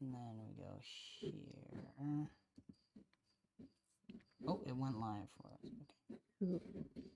And then we go here. Oh, it went live for us. Okay.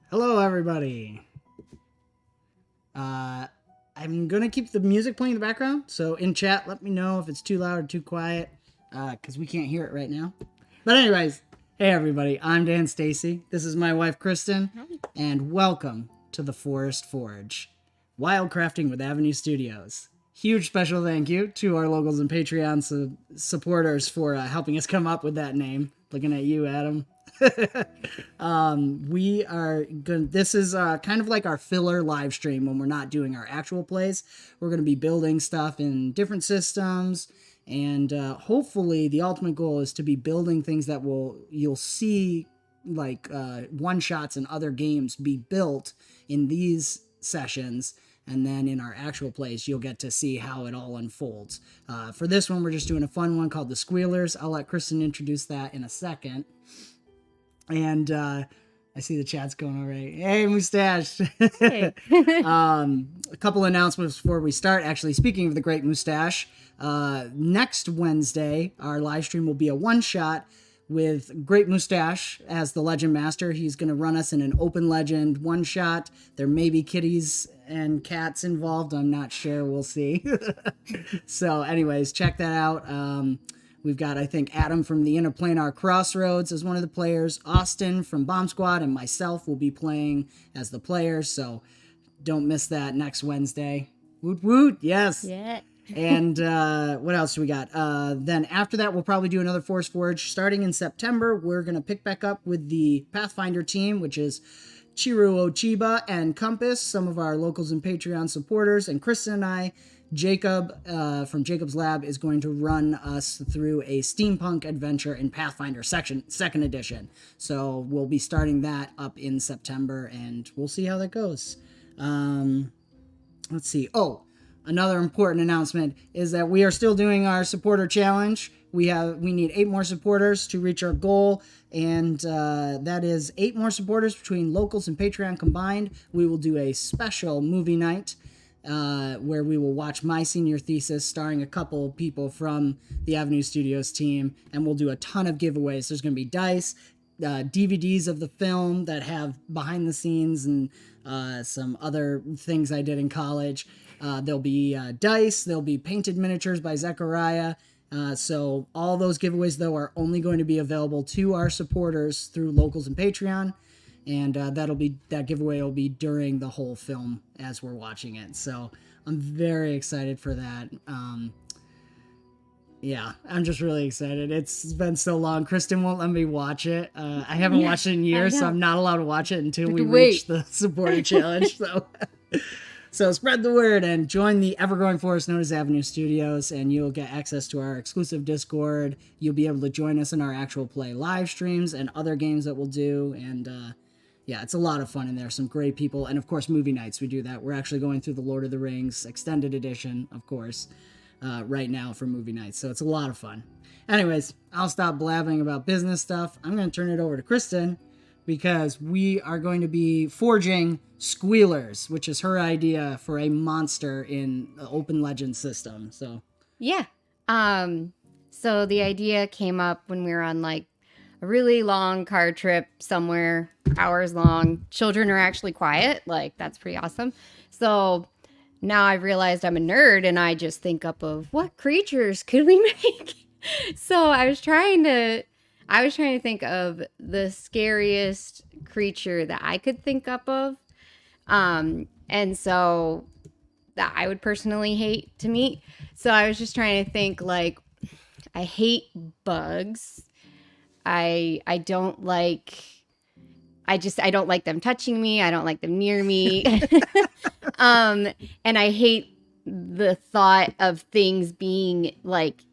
Hello, everybody. I'm gonna keep the music playing in the background, so in chat, let me know if it's too loud or too quiet, because we can't hear it right now. But anyways, hey everybody, I'm Dan Stacy. This is my wife Kristen, and welcome to the Forest Forge, Wildcrafting with Avenue Studios. Huge special thank you to our locals and Patreon supporters for helping us come up with that name. Looking at you, Adam. We are going this is kind of like our filler live stream when we're not doing our actual plays. We're going to be building stuff in different systems, and hopefully the ultimate goal is to be building things that you'll see like one shots and other games be built in these sessions, and then in our actual plays you'll get to see how it all unfolds. For this one, we're just doing a fun one called the Squealers. I'll let Kristen introduce that in a second. And I see the chat's going all right. Hey, Mustache. Hey. A couple announcements before we start. Actually, speaking of the great Mustache, next Wednesday, our live stream will be a one-shot with Great Mustache as the Legend Master. He's going to run us in an open legend one-shot. There may be kitties and cats involved. I'm not sure. We'll see. So anyways, check that out. We've got, I think, Adam from the Interplanar Crossroads as one of the players. Austin from Bomb Squad and myself will be playing as the players. So don't miss that next Wednesday. Woot woot, yes. Yeah. And what else do we got? Then after that, we'll probably do another Force Forge. Starting in September, we're going to pick back up with the Pathfinder team, which is 𝑽𝒊𝒏𝒅𝒔𝒗𝒆𝒑𝒕 and Compass, some of our locals and Patreon supporters. And Kristen and I, Jacob from Jacob's Lab, is going to run us through a steampunk adventure in Pathfinder second edition. So we'll be starting that up in September, and we'll see how that goes. Let's see. Oh, another important announcement is that we are still doing our supporter challenge. We need 8 more supporters to reach our goal, and that is 8 more supporters between locals and Patreon combined. We will do a special movie night where we will watch my senior thesis starring a couple people from the Avenue Studios team, and we'll do a ton of giveaways. There's going to be dice, DVDs of the film that have behind the scenes and some other things I did in college. There'll be dice, there'll be painted miniatures by Zechariah. So all those giveaways, though, are only going to be available to our supporters through locals and Patreon. And that giveaway will be during the whole film as we're watching it. So I'm very excited for that. Yeah, I'm just really excited. It's been so long. Kristen won't let me watch it. I haven't watched it in years, so I'm not allowed to watch it until we reach the supporter challenge. So spread the word and join the ever-growing force known as Avenue Studios, and you'll get access to our exclusive Discord. You'll be able to join us in our actual play live streams and other games that we'll do, and yeah, it's a lot of fun in there. Some great people. And, of course, movie nights. We do that. We're actually going through the Lord of the Rings extended edition, of course, right now for movie nights. So it's a lot of fun. Anyways, I'll stop blabbing about business stuff. I'm going to turn it over to Kristen because we are going to be forging Squealers, which is her idea for a monster in the Open Legends system. So yeah. So the idea came up when we were on like a really long car trip somewhere, hours long. Children are actually quiet. Like, that's pretty awesome. So now I've realized I'm a nerd and I just think up of what creatures could we make? So I was trying to think of the scariest creature that I could think up of. And so that I would personally hate to meet. So I was just trying to think, like, I hate bugs. I don't like them touching me. I don't like them near me. And I hate the thought of things being like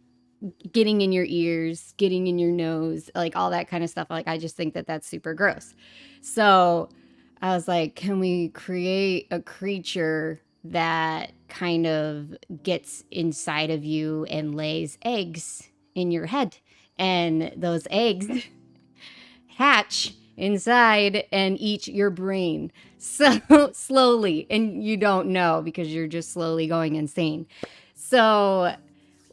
getting in your ears, getting in your nose, like all that kind of stuff. Like, I just think that that's super gross. So I was like, can we create a creature that kind of gets inside of you and lays eggs in your head? And those eggs hatch inside and eat your brain so slowly, and you don't know because you're just slowly going insane. So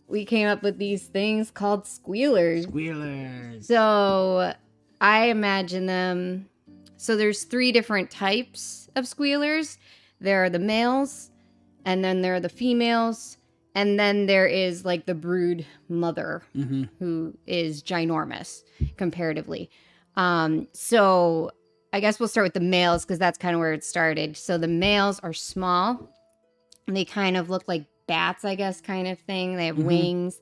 we came up with these things called Squealers. Squealers. So I imagine them So there's 3 different types of squealers. There are the males, and then there are the females, and then there is like the brood mother, who is ginormous comparatively. So I guess we'll start with the males because that's kind of where it started. So the males are small. And they kind of look like bats, I guess, kind of thing. They have wings.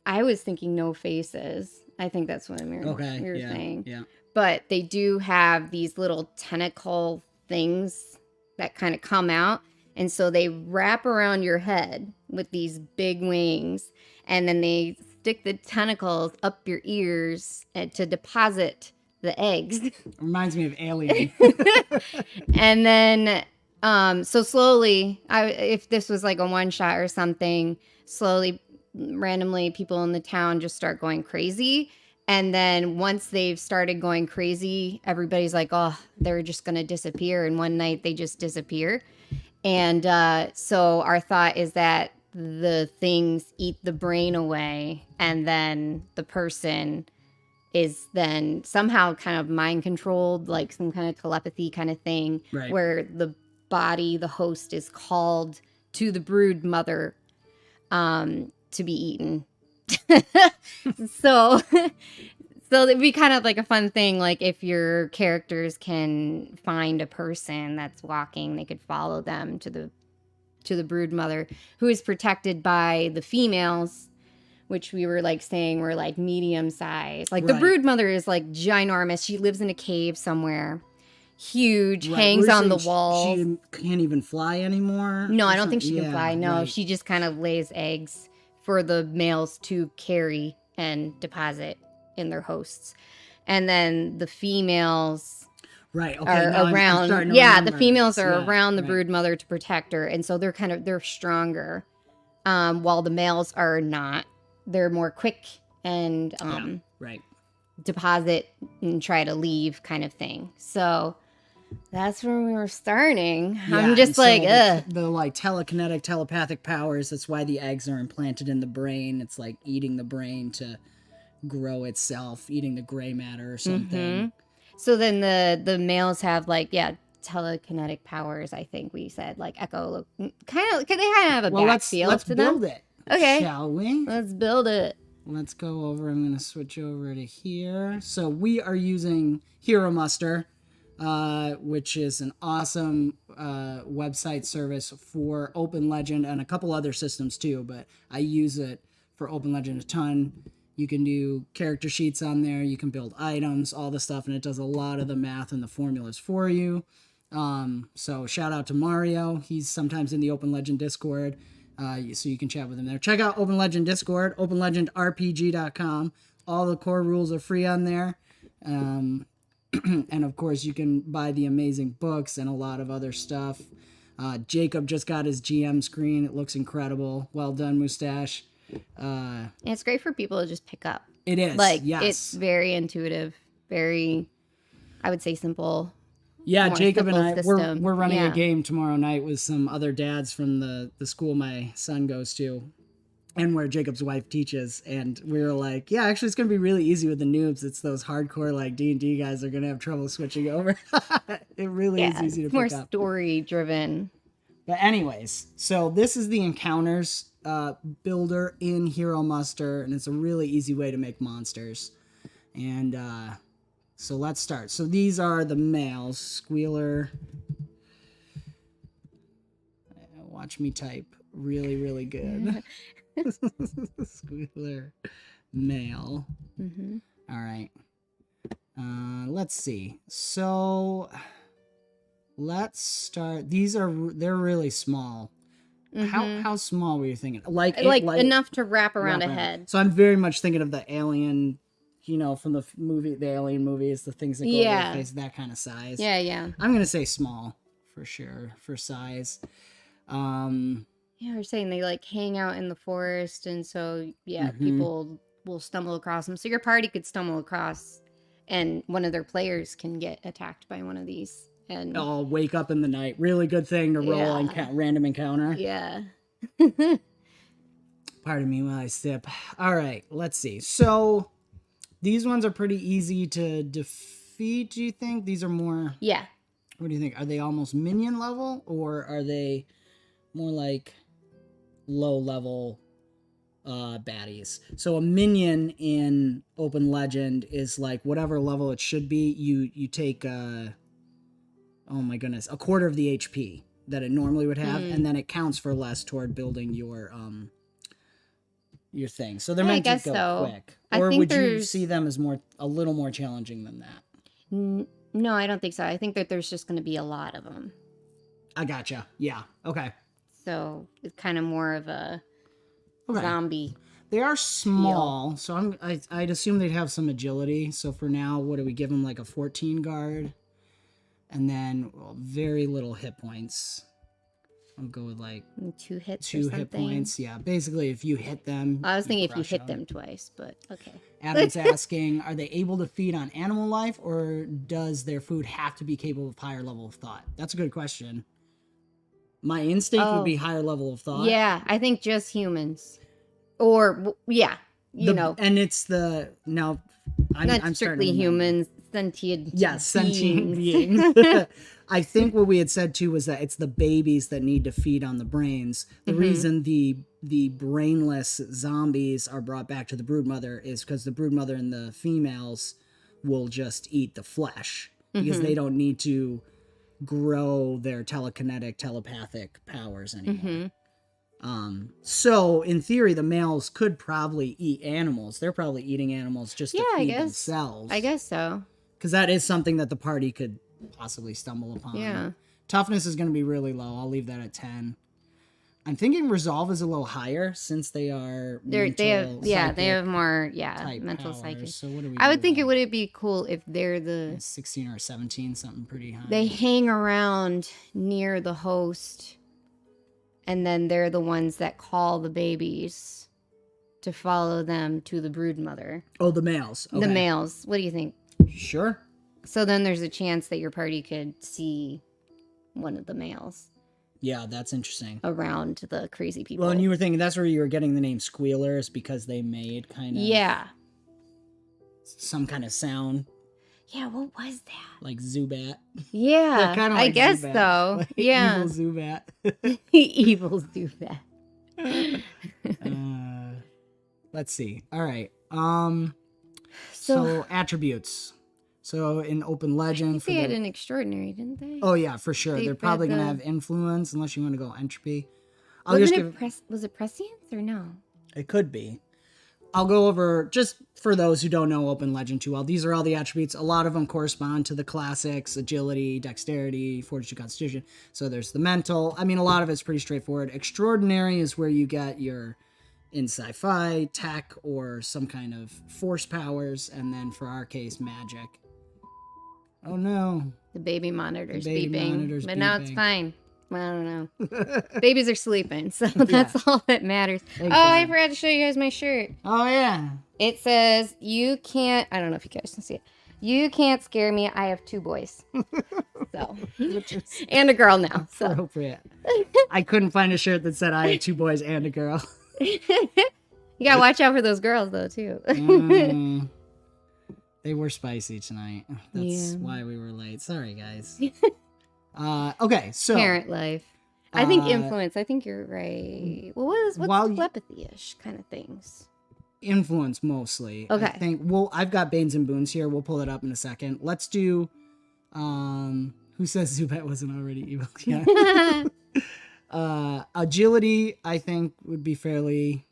I was thinking no faces. I think that's what we were saying. Yeah. But they do have these little tentacle things that kind of come out. And so they wrap around your head with these big wings. And then they stick the tentacles up your ears to deposit the eggs. Reminds me of Alien. And then, so slowly, if this was like a one shot or something, slowly, randomly, people in the town just start going crazy. And then once they've started going crazy, everybody's like, oh, they're just going to disappear. And one night they just disappear. And so our thought is that the things eat the brain away. And then the person is then somehow kind of mind controlled, like some kind of telepathy kind of thing, where the body, the host, is called to the brood mother to be eaten. So it'd be kind of like a fun thing, like if your characters can find a person that's walking, they could follow them to the brood mother, who is protected by the females, which we were like saying were like medium size. Like the brood mother is like ginormous. She lives in a cave somewhere. Huge, hangs on the wall. She can't even fly anymore? No, I don't think she can fly. No, she just kind of lays eggs for the males to carry and deposit in their hosts. And then the females are around. The females are around the brood mother to protect her. And so they're stronger. While the males are not. They're more quick and deposit and try to leave kind of thing. So that's where we were starting. I'm just like, the like telekinetic, telepathic powers. That's why the eggs are implanted in the brain. It's like eating the brain to grow itself, eating the gray matter or something. So then the males have like, telekinetic powers. I think we said like echo, kind of. They kind of have a back feel to them. Let's build it. Okay. Shall we? Let's build it. Let's go over. I'm going to switch over to here. So we are using Heromuster, which is an awesome website service for Open Legend and a couple other systems too, but I use it for Open Legend a ton. You can do character sheets on there. You can build items, all the stuff, and it does a lot of the math and the formulas for you. So shout out to Mario. He's sometimes in the Open Legend Discord. So you can chat with him there. Check out Open Legend Discord, openlegendrpg.com. All the core rules are free on there. And of course, you can buy the amazing books and a lot of other stuff. Jacob just got his GM screen. It looks incredible. Well done, Mustache. It's great for people to just pick up. It is. It's very intuitive, very, I would say, simple. Yeah, Jacob and I, we're running a game tomorrow night with some other dads from the school my son goes to, and where Jacob's wife teaches, and we were like, actually it's going to be really easy with the noobs. It's those hardcore like D&D guys that are going to have trouble switching over. It really is easy to pick up. More story-driven. But anyways, so this is the encounters builder in Heromuster, and it's a really easy way to make monsters. And so let's start. So these are the males. Squealer. Watch me type really, really good. Squealer male. All right. Let's see. So let's start. They're really small. How small were you thinking? Like enough to wrap around a head. So I'm very much thinking of the Alien, from the Alien movies, the things that go over the face, that kind of size. Yeah. I'm gonna say small for sure for size. We're saying they like hang out in the forest, and so people will stumble across them. So your party could stumble across, and one of their players can get attacked by one of these. And I'll wake up in the night. Really good thing to roll on random encounter. Yeah. Pardon me while I sip. All right, let's see. So these ones are pretty easy to defeat. feet, do you think? These are more... Yeah. What do you think? Are they almost minion level, or are they more like low level baddies? So a minion in Open Legend is like whatever level it should be. You take oh my goodness, a quarter of the HP that it normally would have, and then it counts for less toward building your thing. So they're meant to go quick. Or would you see them as a little more challenging than that? No, I don't think so. I think that there's just going to be a lot of them. I gotcha. Yeah. Okay. So it's kind of more of a zombie. They are small, so I'd assume they'd have some agility. So for now, what do we give them? Like a 14 guard, and then very little hit points. I'll go with like 2 hits. 2 hit points. Yeah, basically, if you hit them. I was thinking if you hit them twice, but okay. Adam's asking, are they able to feed on animal life, or does their food have to be capable of higher level of thought? That's a good question. My instinct would be higher level of thought. Yeah, I think just humans. Or, yeah, you know. And it's the, now, I'm strictly humans, sentient sentient beings. I think what we had said, too, was that it's the babies that need to feed on the brains. The reason the brainless zombies are brought back to the broodmother is because the broodmother and the females will just eat the flesh because they don't need to grow their telekinetic, telepathic powers anymore. So in theory, the males could probably eat animals. They're probably eating animals just to feed themselves. I guess so. Because that is something that the party could possibly stumble upon. Yeah. Toughness is going to be really low. I'll leave that at 10. I'm thinking resolve is a little higher since they are they have more mental powers. psychic. So what do we I would think it would be cool if they're the 16 or 17, something pretty high. They hang around near the host, and then they're the ones that call the babies to follow them to the broodmother. Oh, the males. Okay. The males. What do you think? Sure. So then there's a chance that your party could see one of the males. Yeah, that's interesting. Around the crazy people. Well, and you were thinking that's where you were getting the name Squealers because they made kind of some kind of sound. Yeah, what was that? Like Zubat. Yeah, kind of I like guess Zubat. so. Like yeah, evil Zubat. Evil Zubat. Let's see. All right. So attributes. So in Open Legend, they had an extraordinary, didn't they? Oh yeah, for sure. They're probably gonna have influence unless you want to go entropy. Was it prescience or no? It could be. I'll go over just for those who don't know Open Legend too well. These are all the attributes. A lot of them correspond to the classics: agility, dexterity, fortitude, constitution. So there's the mental. I mean, a lot of it's pretty straightforward. Extraordinary is where you get your in sci-fi, tech, or some kind of force powers, and then for our case, magic. Oh no. The baby monitor's beeping. But now it's fine. I don't know. Babies are sleeping, so that's all that matters. I forgot to show you guys my shirt. Oh yeah. It says, you can't, I don't know if you guys can see it. You can't scare me. I have 2 boys. So, and a girl now. So. Appropriate. I couldn't find a shirt that said I have 2 boys and a girl. You gotta watch out for those girls though, too. They were spicy tonight. That's why we were late. Sorry, guys. Okay, so parent life. I think influence. I think you're right. Well, what's telepathy-ish kind of things? Influence mostly. Okay. I think. Well, I've got Banes and Boons here. We'll pull it up in a second. Let's do. Who says Zubat wasn't already evil? Yeah. Agility, I think, would be fairly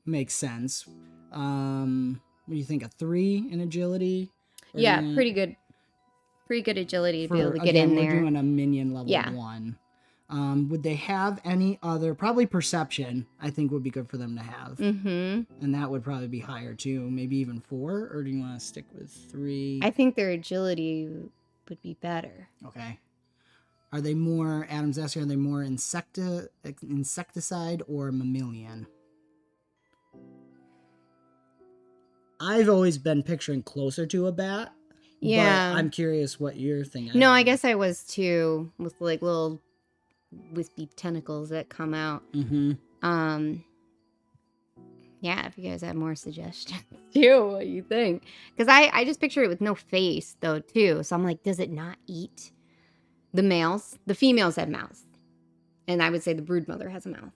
makes sense. What do you think? A 3 in agility? Yeah, pretty good. Pretty good agility to be able to get in there. We're doing a minion level 1. Would they have any other? Probably perception, I think, would be good for them to have. Mm-hmm. And that would probably be higher, too. Maybe even 4? Or do you want to stick with 3? I think their agility would be better. Okay. Are they more, Adam's asking, are they more insecticide or mammalian? I've always been picturing closer to a bat. Yeah. But I'm curious what you're thinking. No, I guess I was too, with like little wispy tentacles that come out. Mm-hmm. Yeah, if you guys have more suggestions too, what you think? Because I just picture it with no face though too. So I'm like, does it not eat the males? The females have mouths, and I would say the brood mother has a mouth.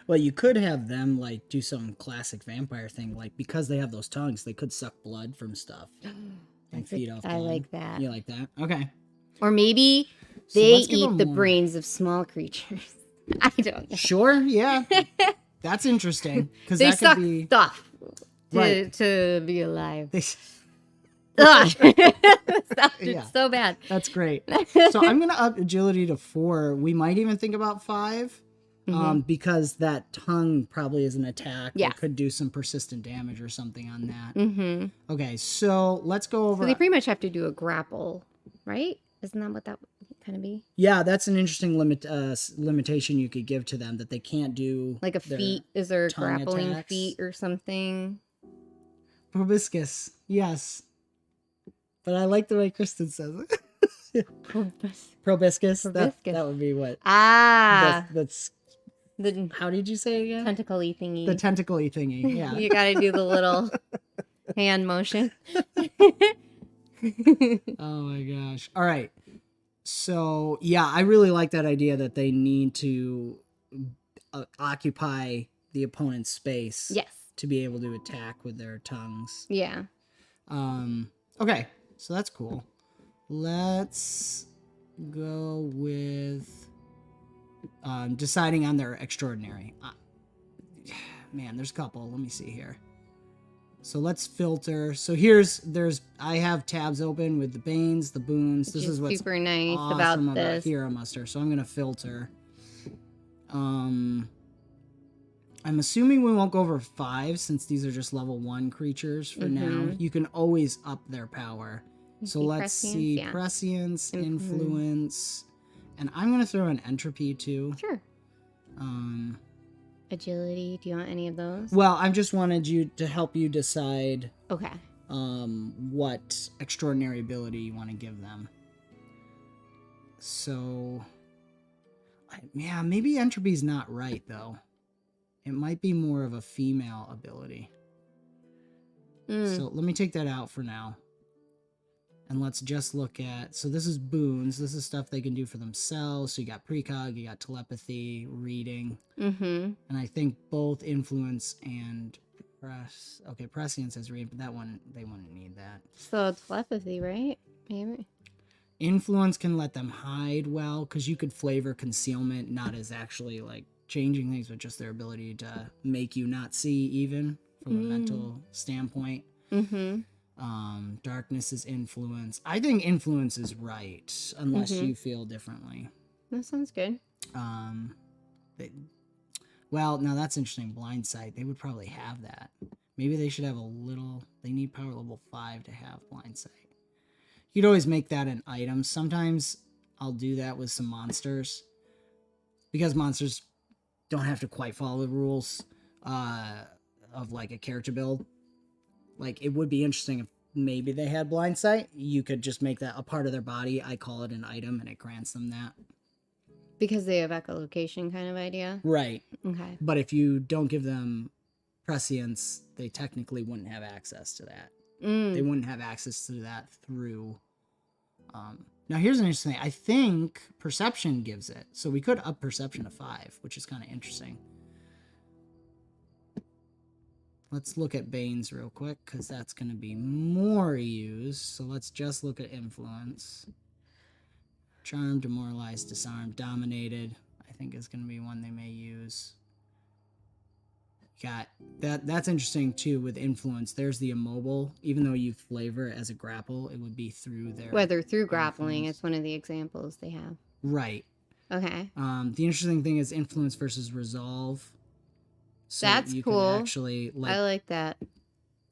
Well, you could have them like do some classic vampire thing, like because they have those tongues, they could suck blood from stuff and feed off blood. I like that. You like that? Okay. Or maybe So they let's give eat them the more. brains of small creatures. I don't know. Sure. Yeah. That's interesting because They that suck could be stuff Right. to be alive. They, Ugh. Sounded Yeah. so bad. That's great. So I'm gonna up agility to 4. We might even think about 5. Because that tongue probably is an attack. Yeah. It could do some persistent damage or something on that. Mm-hmm. Okay, so let's go over. So they pretty much have to do a grapple, right? Isn't that what that would kind of be? Yeah, that's an interesting limitation you could give to them, that they can't do Like a their feat? Is there a tongue grappling attacks. feat or something? Proboscis. Yes, but I like the way Kristen says it. Proboscis. That would be what. Ah, That's. the How did you say it again? tentacle-y thingy. The tentacle-y thingy. Yeah. You gotta do the little hand motion. Oh my gosh. All right. So, yeah, I really like that idea that they need to occupy the opponent's space Yes. to be able to attack with their tongues. Yeah. Okay. So that's cool. Let's go with deciding on their extraordinary. Man, there's a couple. Let me see here. So let's filter. So I have tabs open with the Banes, the Boons. This is what's super nice awesome about this. Heromuster. So I'm going to filter. I'm assuming we won't go over 5 since these are just level 1 creatures for now. You can always up their power. So let's see. Yeah. Prescience, influence. And I'm going to throw an entropy too. Sure. Agility. Do you want any of those? Well, I just wanted you to help you decide Okay. what extraordinary ability you want to give them. So, yeah, maybe entropy's not right, though. It might be more of a female ability. So let me take that out for now. And let's just look at... So this is boons. This is stuff they can do for themselves. So you got precog, you got telepathy, reading. And I think both influence and... Okay, prescience has read, but that one, they wouldn't need that. So telepathy, right? Maybe. Influence can let them hide well, because you could flavor concealment not as actually like changing things, but just their ability to make you not see, even from a mental standpoint. Darkness is influence. I think influence is right, unless you feel differently. That sounds good. Well, now that's interesting. Blind sight. They would probably have that. Maybe they should have a little... They need power level 5 to have blind sight. You'd always make that an item. Sometimes I'll do that with some monsters. Because monsters don't have to quite follow the rules of like a character build. Like, it would be interesting if maybe they had blind sight. You could just make that a part of their body. I call it an item and it grants them that. Because they have echolocation kind of idea? Right. Okay. But if you don't give them prescience, they technically wouldn't have access to that. They wouldn't have access to that through... Now, here's an interesting thing. I think perception gives it. So we could up perception to 5, which is kind of interesting. Let's look at Banes real quick, because that's going to be more used. So let's just look at influence. Charm, demoralize, disarm, dominated, I think is going to be one they may use. Got that. That's interesting too with influence. There's the immobile. Even though you flavor it as a grapple, it would be through their... Whether through grappling, it's one of the examples they have. Right. Okay. The interesting thing is influence versus resolve. So that's you cool. Can actually, like, I like that.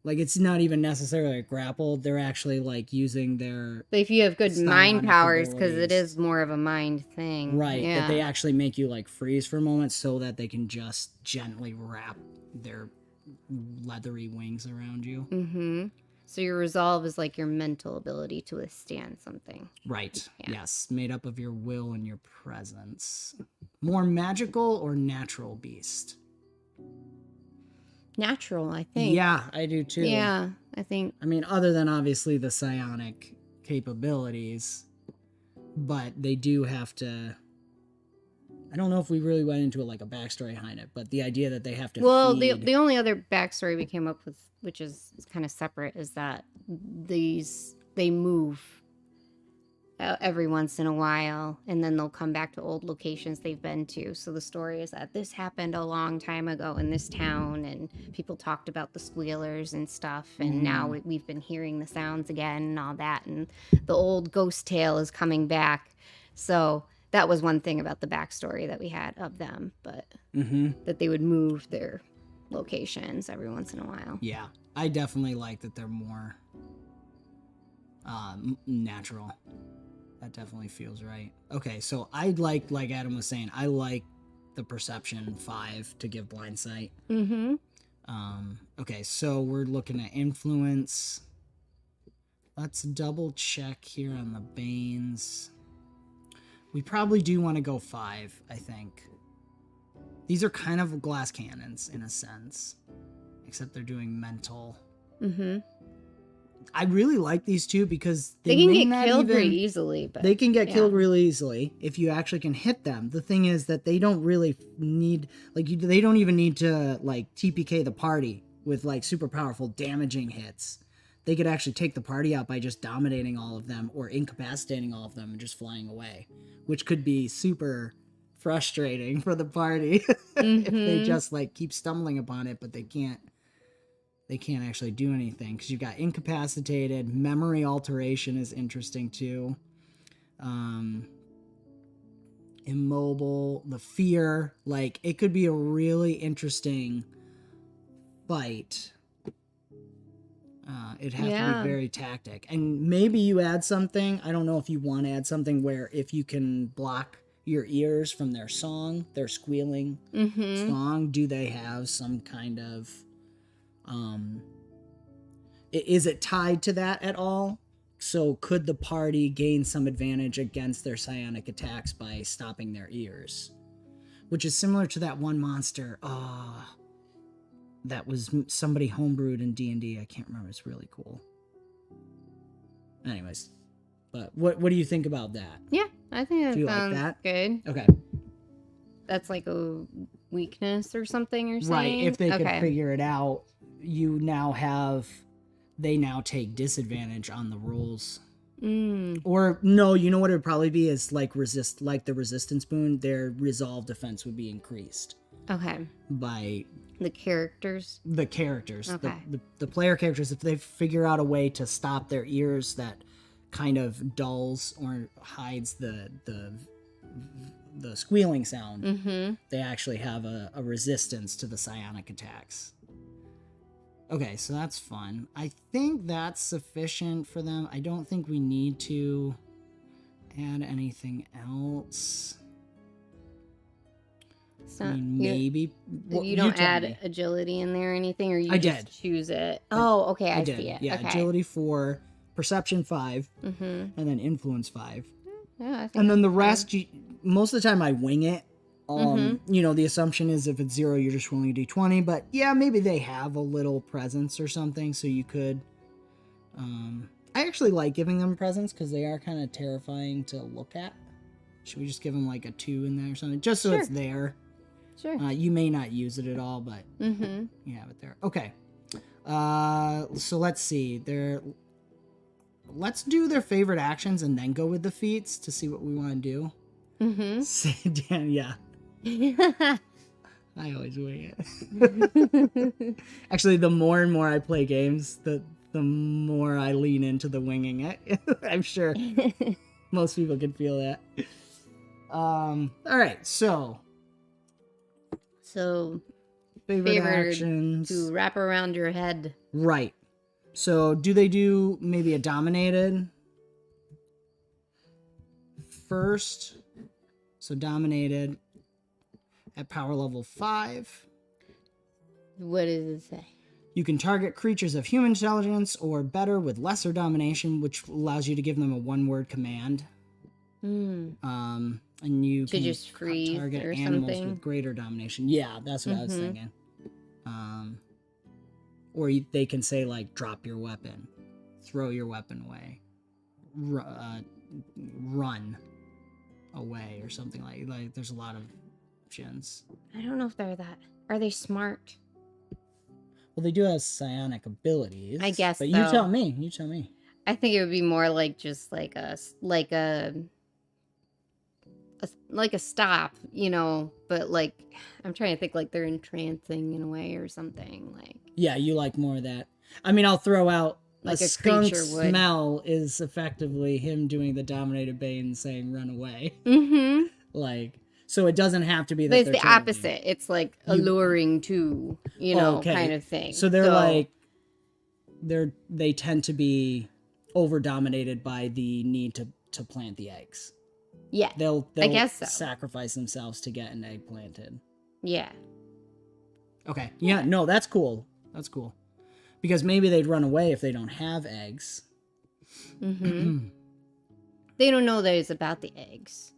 Like, it's not even necessarily a grapple. They're actually, like, using their... But if you have good mind psionic powers, because it abilities. is more of a mind thing. Right, Yeah. that they actually make you, like, freeze for a moment so that they can just gently wrap their leathery wings around you. So your resolve is like your mental ability to withstand something. Right, Yeah. yes. Made up of your will and your presence. More magical or natural beast? natural, I think. Yeah, I do too. Yeah, I think. I mean, other than obviously the psionic capabilities, but they do have to. I don't know if we really went into it like a backstory behind it, but the idea that they have to feed. The only other backstory we came up with, which is kind of separate, is that they move every once in a while, and then they'll come back to old locations they've been to. So the story is that this happened a long time ago in this town, and people talked about the Squealers and stuff, and now we've been hearing the sounds again and all that, and the old ghost tale is coming back. So that was one thing about the backstory that we had of them, but that they would move their locations every once in a while. Yeah, I definitely like that they're more natural. That definitely feels right. Okay, so I like Adam was saying, I like the perception 5 to give blind sight. Okay, so we're looking at influence. Let's double check here on the Banes. We probably do want to go 5, I think. These are kind of glass cannons in a sense, except they're doing mental. I really like these two because they can get killed pretty easily. But they can get killed really easily if you actually can hit them. The thing is that they don't really need, they don't even need to TPK the party with super powerful damaging hits. They could actually take the party out by just dominating all of them or incapacitating all of them and just flying away, which could be super frustrating for the party if they just keep stumbling upon it, but they can't actually do anything because you've got incapacitated. Memory alteration is interesting too. Immobile, the fear, it could be a really interesting fight. It'd have to be very tactic. And maybe you add something. I don't know if you want to add something where if you can block your ears from their song, their squealing song, do they have some kind of... is it tied to that at all? So could the party gain some advantage against their psionic attacks by stopping their ears? Which is similar to that one monster. That was somebody homebrewed in D&D. I can't remember. It's really cool. Anyways, but what do you think about that? Yeah, I think that sounds like that? Good. Okay. That's like a weakness or something you're saying? Right. If they could figure it out, they now take disadvantage on the rolls. Or no, you know what it would probably be is the resistance boon, their resolve defense would be increased. Okay. By the characters. Okay. The player characters, if they figure out a way to stop their ears that kind of dulls or hides the squealing sound, they actually have a resistance to the psionic attacks. Okay, so that's fun. I think that's sufficient for them. I don't think we need to add anything else. So I mean, maybe... you don't add agility in there or anything, or you just choose it? Oh, okay, I see it. Yeah, okay. Agility 4, Perception 5, and then Influence 5. Yeah, I think and then the rest, most of the time I wing it. The assumption is if it's 0, you're just rolling a d20, but yeah, maybe they have a little presence or something, so you could... I actually like giving them presents because they are kind of terrifying to look at. Should we just give them a 2 in there or something? Just so it's there. Sure. You may not use it at all, but you have it there. Okay. So let's see. Let's do their favorite actions and then go with the feats to see what we want to do. Dan, yeah. I always wing it. Actually, the more and more I play games, the more I lean into the winging it. I'm sure most people can feel that. All right, so favorite actions to wrap around your head. Right. So do they do maybe a dominated first? So dominated at power level 5. What does it say? You can target creatures of human intelligence or better with lesser domination, which allows you to give them a 1-word command. And you can just freeze target or animals something with greater domination. Yeah, that's what I was thinking. Or they can say, like, drop your weapon, throw your weapon away, run away, or something like there's a lot of options. I don't know if they're that. Are they smart? Well, they do have psionic abilities. I guess But so. you tell me. I think it would be more like just like a stop, you know, but like I'm trying to think like they're entrancing in a way or something like. Yeah, you like more of that. I mean, I'll throw out like a a skunk creature would. smell is effectively him doing the dominated bane saying run away. Mm-hmm. Like, so it doesn't have to be that But it's they're the turning opposite. It's like alluring to, you know, kind of thing. So they're like, they tend to be over dominated by the need to plant the eggs. Yeah, They'll I guess so. sacrifice themselves to get an egg planted. Yeah. Okay. Yeah, no, that's cool. That's cool. Because maybe they'd run away if they don't have eggs. Mm-hmm. They don't know that it's about the eggs.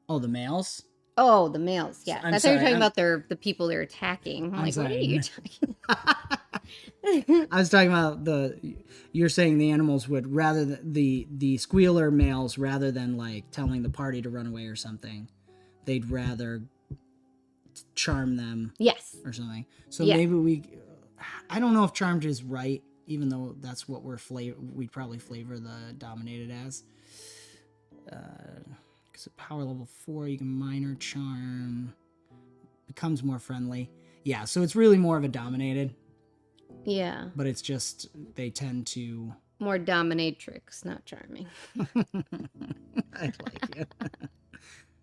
Oh, the males? Oh, the males, yeah. I'm That's sorry, what you're talking about the people they're attacking. I'm like, sorry. what are you talking about? I was talking about you're saying the animals would rather the squealer males, rather than like telling the party to run away or something, they'd rather charm them. Yes. Or something. So maybe I don't know if charmed is right, even though that's what we'd probably flavor the dominated as. Because at power level 4, you can minor charm, becomes more friendly. Yeah, so it's really more of a dominated. Yeah. But it's just, they tend to... More dominatrix, not charming. I like it.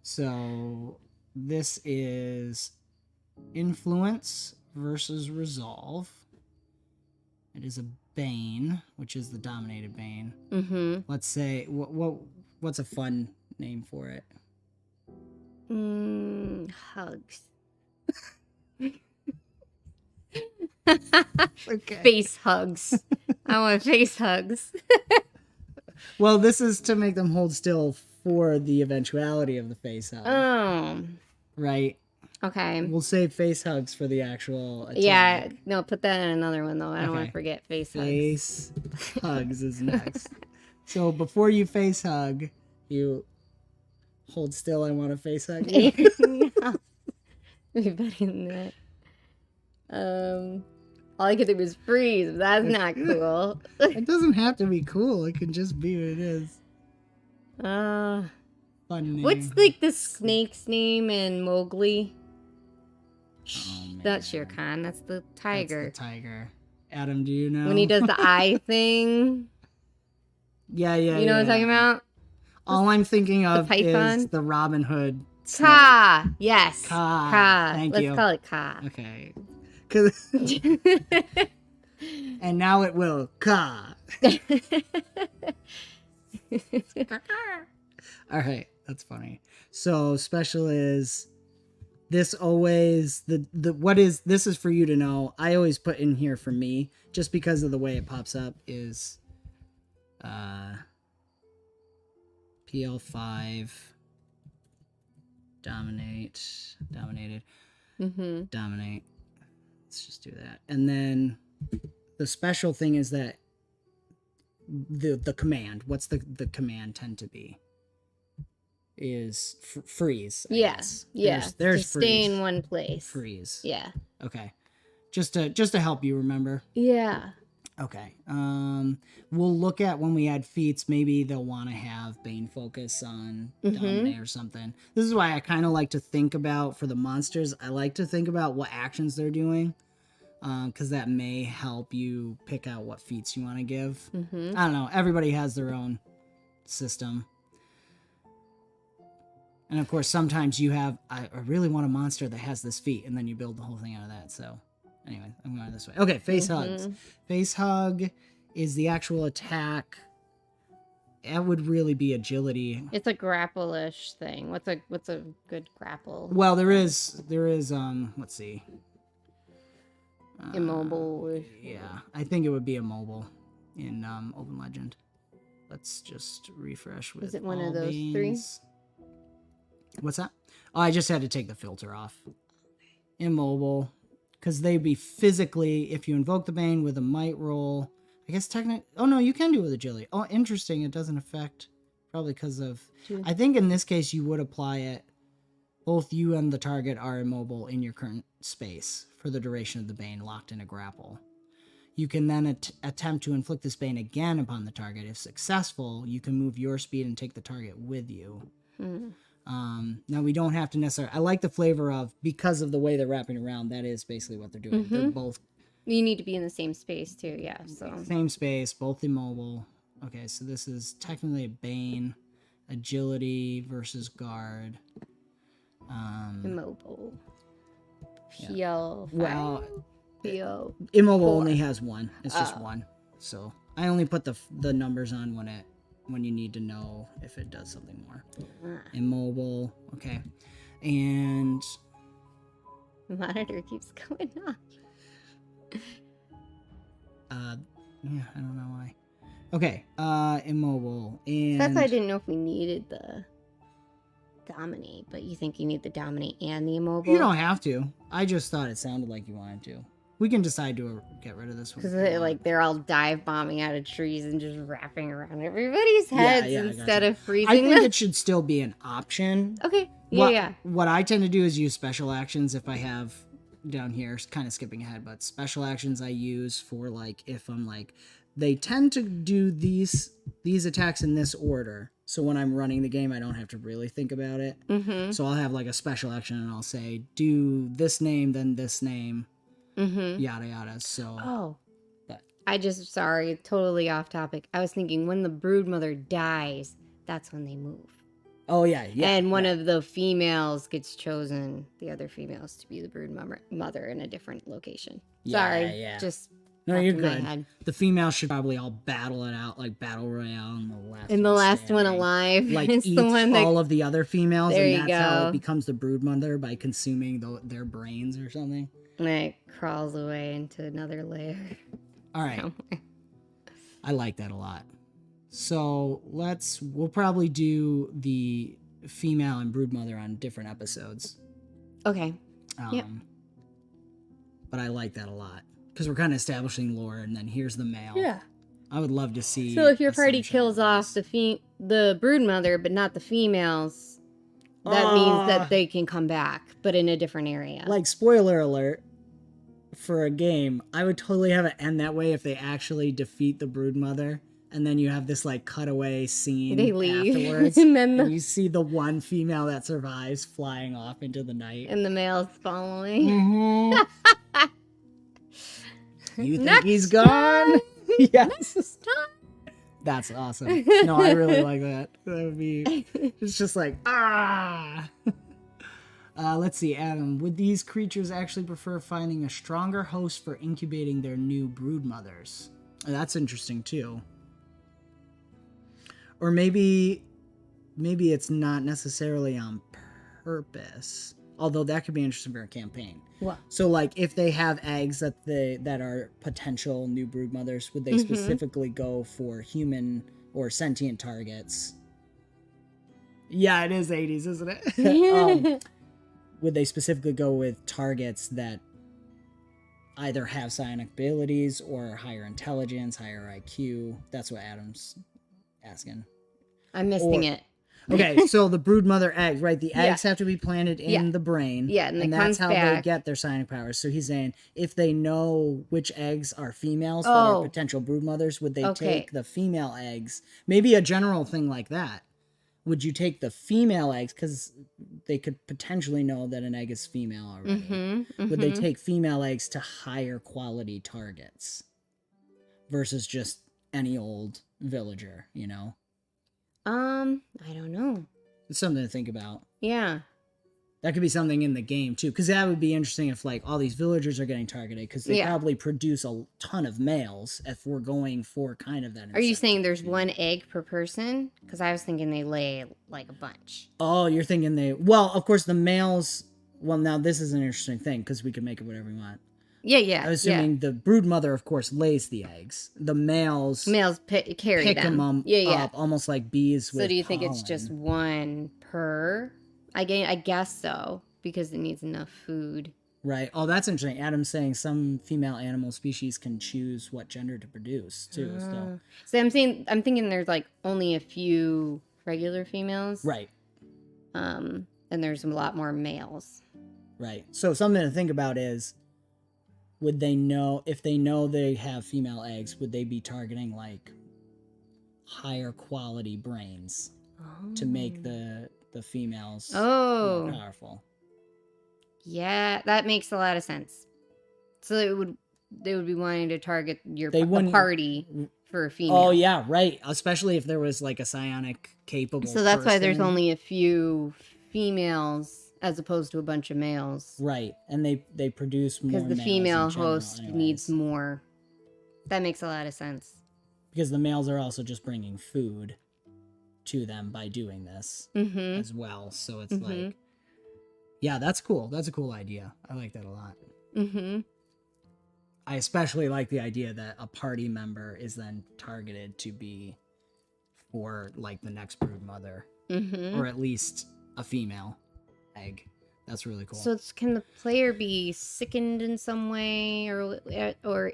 So, this is influence versus resolve. It is a bane, which is the dominated bane. Mm-hmm. Let's say, what's a fun name for it? Hugs. Okay. Face hugs. I want face hugs. Well, this is to make them hold still for the eventuality of the face hug. Oh. Right? Okay. We'll save face hugs for the actual attack. Yeah. No, put that in another one, though. I don't want to forget face hugs. Face hugs is next. So before you face hug, you hold still. I want to face hug you. Yeah. Be better than that. All I could think was freeze, but that's not cool. It doesn't have to be cool. It can just be what it is. Fun name. What's like the snake's name in Mowgli? Oh, man. That's Shere Khan. That's the tiger. That's the tiger. Adam, do you know? When he does the eye thing. Yeah. You know what I'm talking about? All I'm thinking of is the Robin Hood. Ka. Yes. Ka. Thank you. Let's call it Ka. Okay. And now it will. Ka. All right. That's funny. So special is this always this is for you to know. I always put in here for me just because of the way it pops up is PL5 dominated. Mm-hmm. Dominate. Let's just do that. And then the special thing is that the command, what's the command tend to be? Is freeze. I guess. Yeah. There's to stay freeze. in one place. Freeze. Yeah. Okay. Just to help you remember. Yeah. Okay. We'll look at when we add feats. Maybe they'll want to have Bane focus on Dominate or something. This is why I kind of like to think about, for the monsters, I like to think about what actions they're doing. Because that may help you pick out what feats you want to give. I don't know. Everybody has their own system. And of course, sometimes you have, I really want a monster that has this feat, and then you build the whole thing out of that. So anyway, I'm going this way. Okay, face hugs. Face hug is the actual attack. That would really be agility. It's a grapple-ish thing. What's a good grapple? Well, there is let's see. Immobile. Yeah, I think it would be immobile in Open Legend. Let's just refresh with Is it one all of those beans. 3? What's that? Oh, I just had to take the filter off. Immobile, because they'd be physically, if you invoke the Bane with a might roll, I guess technically, oh no, you can do it with agility. Oh, interesting, it doesn't affect, probably because of, I think in this case you would apply it, both you and the target are immobile in your current space for the duration of the Bane locked in a grapple. You can then attempt to inflict this Bane again upon the target. If successful, you can move your speed and take the target with you. Now, we don't have to necessarily... I like the flavor of, because of the way they're wrapping around, that is basically what they're doing. They're both... You need to be in the same space, too, yeah. So Same space, both immobile. Okay, so this is technically a Bane. Agility versus guard. Immobile. Yeah. Feel... Well... Feel... Immobile only has one. It's just one. So I only put the numbers on when you need to know if it does something more. Immobile. Okay. And The monitor keeps going off. Yeah, I don't know why. Okay. Immobile. And That's why I didn't know if we needed the dominate, but you think you need the dominate and the immobile? you don't have to. I just thought it sounded like you wanted to. We can decide to get rid of this one. Because they're all dive bombing out of trees and just wrapping around everybody's heads instead of freezing I think them. it should still be an option. Okay. Yeah. What I tend to do is use special actions if I have down here, kind of skipping ahead, but special actions I use for like if I'm like they tend to do these attacks in this order. So when I'm running the game, I don't have to really think about it. So I'll have like a special action and I'll say do this name, then this name. Yada yada. So sorry, totally off topic. I was thinking when the broodmother dies, that's when they move. Oh yeah. And one of the females gets chosen, the other females, to be the broodmother in a different location. Sorry, just no, you're popped in my good. head. The females should probably all battle it out like battle royale and the last one alive, like is eats the one that all of the other females, There and you that's how go. it becomes the broodmother by consuming their brains or something. and it crawls away into another layer. All right. I like that a lot. So we'll probably do the female and broodmother on different episodes. Okay. Yep. But I like that a lot because we're kind of establishing lore, and then here's the male. Yeah. I would love to see. So if your party Ascension kills off the broodmother, but not the females, that means that they can come back, but in a different area. Like, spoiler alert for a game, I would totally have it end that way if they actually defeat the broodmother. And then you have this like cutaway scene They leave. afterwards, And then and you see the one female that survives flying off into the night. and the male's following. You think Next he's gone? Yes. Next time. That's awesome. No, I really like that. That would be. It's just like let's see, Adam. Would these creatures actually prefer finding a stronger host for incubating their new broodmothers? That's interesting too. Or maybe it's not necessarily on purpose. Although that could be interesting for a campaign. What? So, like, if they have eggs that are potential new broodmothers, would they specifically go for human or sentient targets? Yeah, it is 80s, isn't it? Would they specifically go with targets that either have psionic abilities or higher intelligence, higher IQ? That's what Adam's asking. I'm missing it. Okay, so the broodmother eggs, right? The eggs have to be planted in the brain. Yeah, and that's how they back. get their psionic powers. So he's saying if they know which eggs are females that are potential broodmothers, would they take the female eggs? Maybe a general thing like that. Would you take the female eggs because they could potentially know that an egg is female already? Would they take female eggs to higher quality targets versus just any old villager, you know? I don't know. It's something to think about. Yeah. That could be something in the game too, because that would be interesting if like all these villagers are getting targeted because they probably produce a ton of males. If we're going for kind of that. Are you saying there's one egg per person? Because I was thinking they lay like a bunch. Oh, you're thinking well, of course the males. Well, now this is an interesting thing because we can make it whatever we want. Yeah. I was assuming the broodmother, of course, lays the eggs. The males carry pick them. Up, almost like bees. So do you think it's just one per? I guess so, because it needs enough food. Right. Oh, that's interesting. Adam's saying some female animal species can choose what gender to produce too. So I'm thinking there's like only a few regular females. Right. And there's a lot more males. Right. So something to think about is, would they know, if they know they have female eggs, would they be targeting like higher quality brains to make the females more powerful? Yeah, that makes a lot of sense. So they would be wanting to target the party for a female. Oh yeah, right. Especially if there was like a psionic capable. So that's why there's only a few females as opposed to a bunch of males. Right, and they produce more because the female host needs more. That makes a lot of sense. Because the males are also just bringing food to them by doing this as well. So it's like, yeah, that's cool. That's a cool idea. I like that a lot. I especially like the idea that a party member is then targeted to be for like the next brood mother, or at least a female egg. That's really cool. So can the player be sickened in some way, or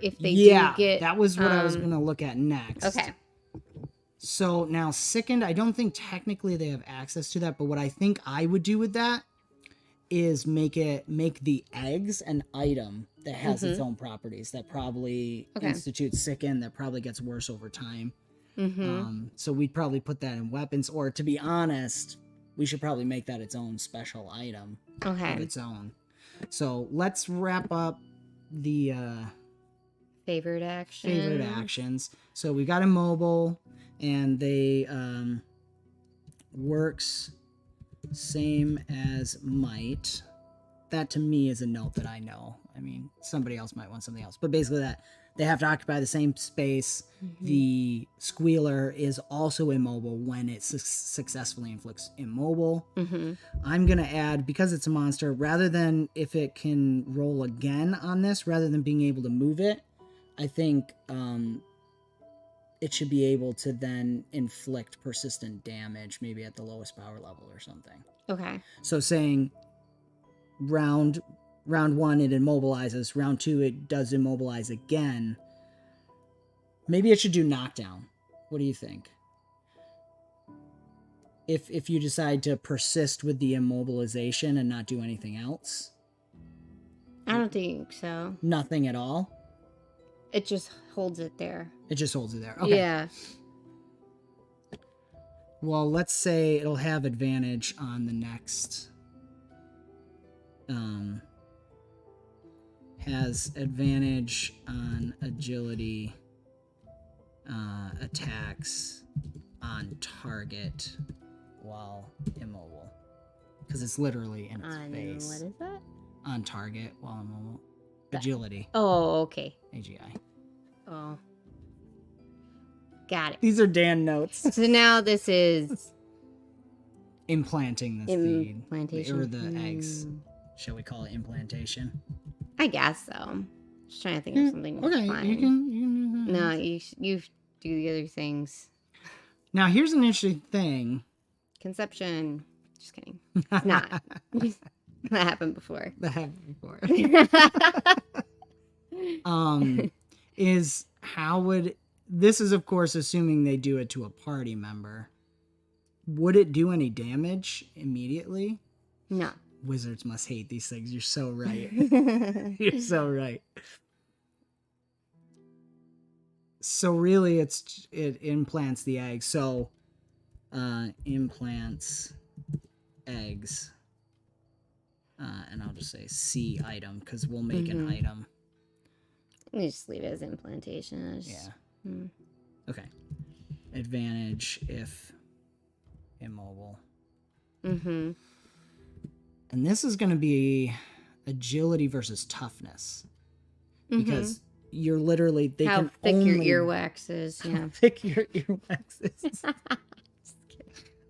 if they do get... that was what I was going to look at next. Okay. So now sickened, I don't think technically they have access to that, but what I think I would do with that is make the eggs an item that has its own properties, that probably institutes sicken, that probably gets worse over time. So we'd probably put that in weapons, or to be honest, we should probably make that its own special item of its own. So let's wrap up the favorite actions. So we got immobile, and they works same as might. That to me is a note that I know. I mean, somebody else might want something else, but basically that they have to occupy the same space. The squealer is also immobile when it successfully inflicts immobile. I'm gonna add, because it's a monster, rather than if it can roll again on this, rather than being able to move it, I think it should be able to then inflict persistent damage, maybe at the lowest power level or something. Okay. So saying round 1 it immobilizes, round 2 it does immobilize again. Maybe it should do knockdown. What do you think? If you decide to persist with the immobilization and not do anything else? I don't think so. Nothing at all? It just holds it there. It just holds it there. Okay. Yeah. Well, let's say it'll have advantage on the next. Has advantage on agility attacks on target while immobile. Because it's literally in its face. What is that? On target while immobile. Agility. Oh, okay. AGI. Oh. Got it. These are Dan notes. So now this is... implanting the seed. Implantation. Or the eggs. Shall we call it implantation? I guess so. Just trying to think of something. Okay, fun. you can do that. No, you do the other things. Now, here's an interesting thing. Conception. Just kidding. It's not. That happened before. Is how would... This is, of course, assuming they do it to a party member. Would it do any damage immediately? No. Wizards must hate these things. You're so right. You're so right. So really, it implants the egg. So implants eggs. And I'll just say C item, because we'll make an item. You just leave it as implantation. Okay. Advantage if immobile. Mm-hmm. And this is going to be agility versus toughness. Because you're literally... How thick your earwax is. Yeah. How thick your earwax is.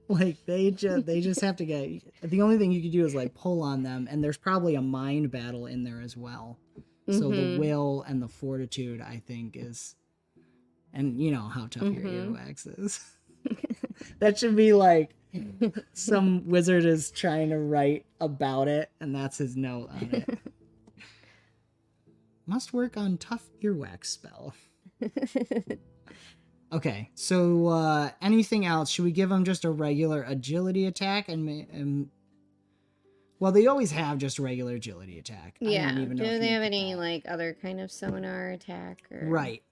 Like, they just have to get... The only thing you can do is, like, pull on them. And there's probably a mind battle in there as well. So the will and the fortitude, I think, is... And you know how tough your earwax is. That should be like some wizard is trying to write about it, and that's his note on it. Must work on tough earwax spell. Okay, so anything else? Should we give them just a regular agility attack? Well, they always have just a regular agility attack. Yeah. I don't even know Do if they you have put any that. like other kind of sonar attack? Or... Right.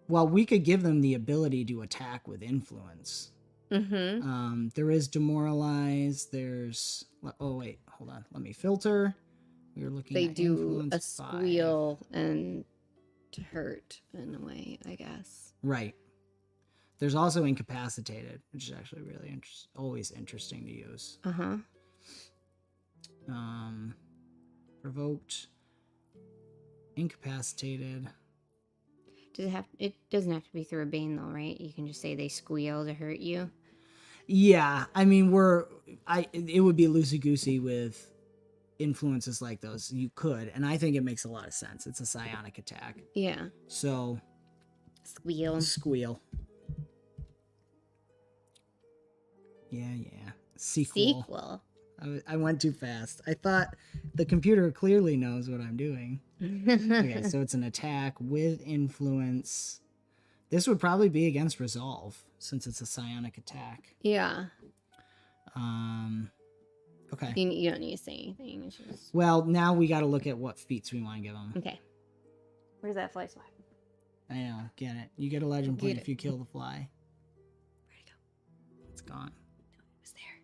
Well, we could give them the ability to attack with influence. Mm-hmm. There is demoralize. There's... Oh, wait. Hold on. Let me filter. We were looking They at do influence a 5. squeal and to hurt in a way, I guess. Right. There's also incapacitated, which is actually really always interesting to use. Uh-huh. Provoked, incapacitated. It doesn't have to be through a bane though, right? You can just say they squeal to hurt you. Yeah, I mean it would be loosey goosey with influences like those. You could, and I think it makes a lot of sense. It's a psionic attack. Yeah. So squeal. Yeah. Sequel. I went too fast. I thought the computer clearly knows what I'm doing. Okay, so it's an attack with influence. This would probably be against resolve since it's a psionic attack. Yeah. Okay. You don't need to say anything. It's just... Well, now we got to look at what feats we want to give them. Okay. Where's that fly swat? I know. Get it. You get a legend point Get if you kill the fly. Where'd it go? It's gone. No, it was there.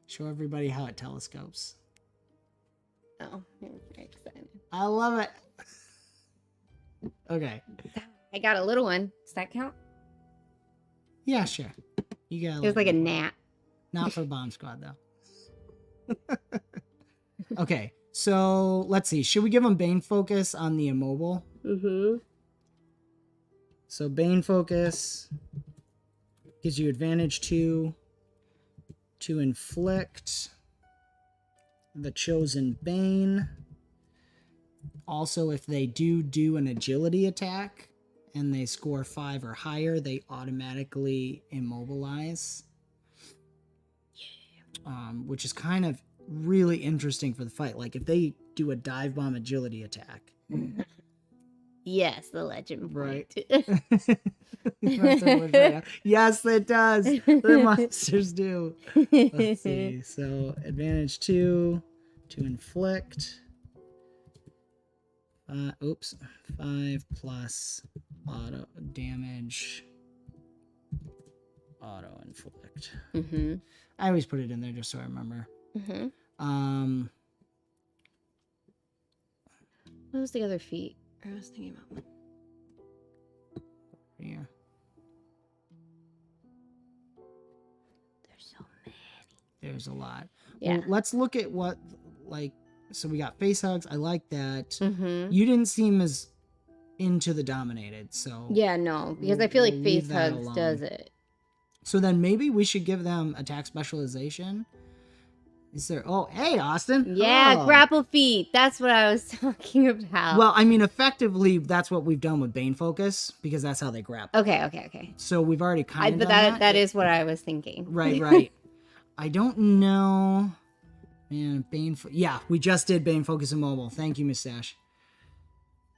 Show everybody how it telescopes. Oh, I'm very excited. I love it. Okay. I got a little one. Does that count? Yeah, sure. You got. It was like a gnat. Not for Bomb Squad though. Okay, so let's see. Should we give them Bane Focus on the immobile? Mm-hmm. So Bane Focus gives you advantage to inflict the chosen Bane. Also, if they do an agility attack and they score 5 or higher, they automatically immobilize. Which is kind of really interesting for the fight. Like if they do a dive bomb agility attack. Yes, the legend Right. point. Yes, it does. The monsters do. Let's see. So advantage 2 to inflict. 5 plus auto damage. Auto inflict. Mm-hmm. I always put it in there just so I remember. Mm-hmm. What was the other feat? I was thinking about one. Here. There's so many. There's a lot. Yeah. Well, let's look at what, so we got face hugs. I like that. Mm-hmm. You didn't seem as into the dominated, so. Yeah, no, because I feel like we'll face leave that hugs alone. does it. So then maybe we should give them attack specialization. Is there? Oh, hey, Austin. Yeah, Oh. grapple feet. That's what I was talking about. Well, I mean, effectively, that's what we've done with Bane Focus because that's how they grapple. Okay. So we've already kind of But done that is what I was thinking. Right. I don't know. Man, yeah, we just did Bane Focus and Mobile. Thank you, Mustache.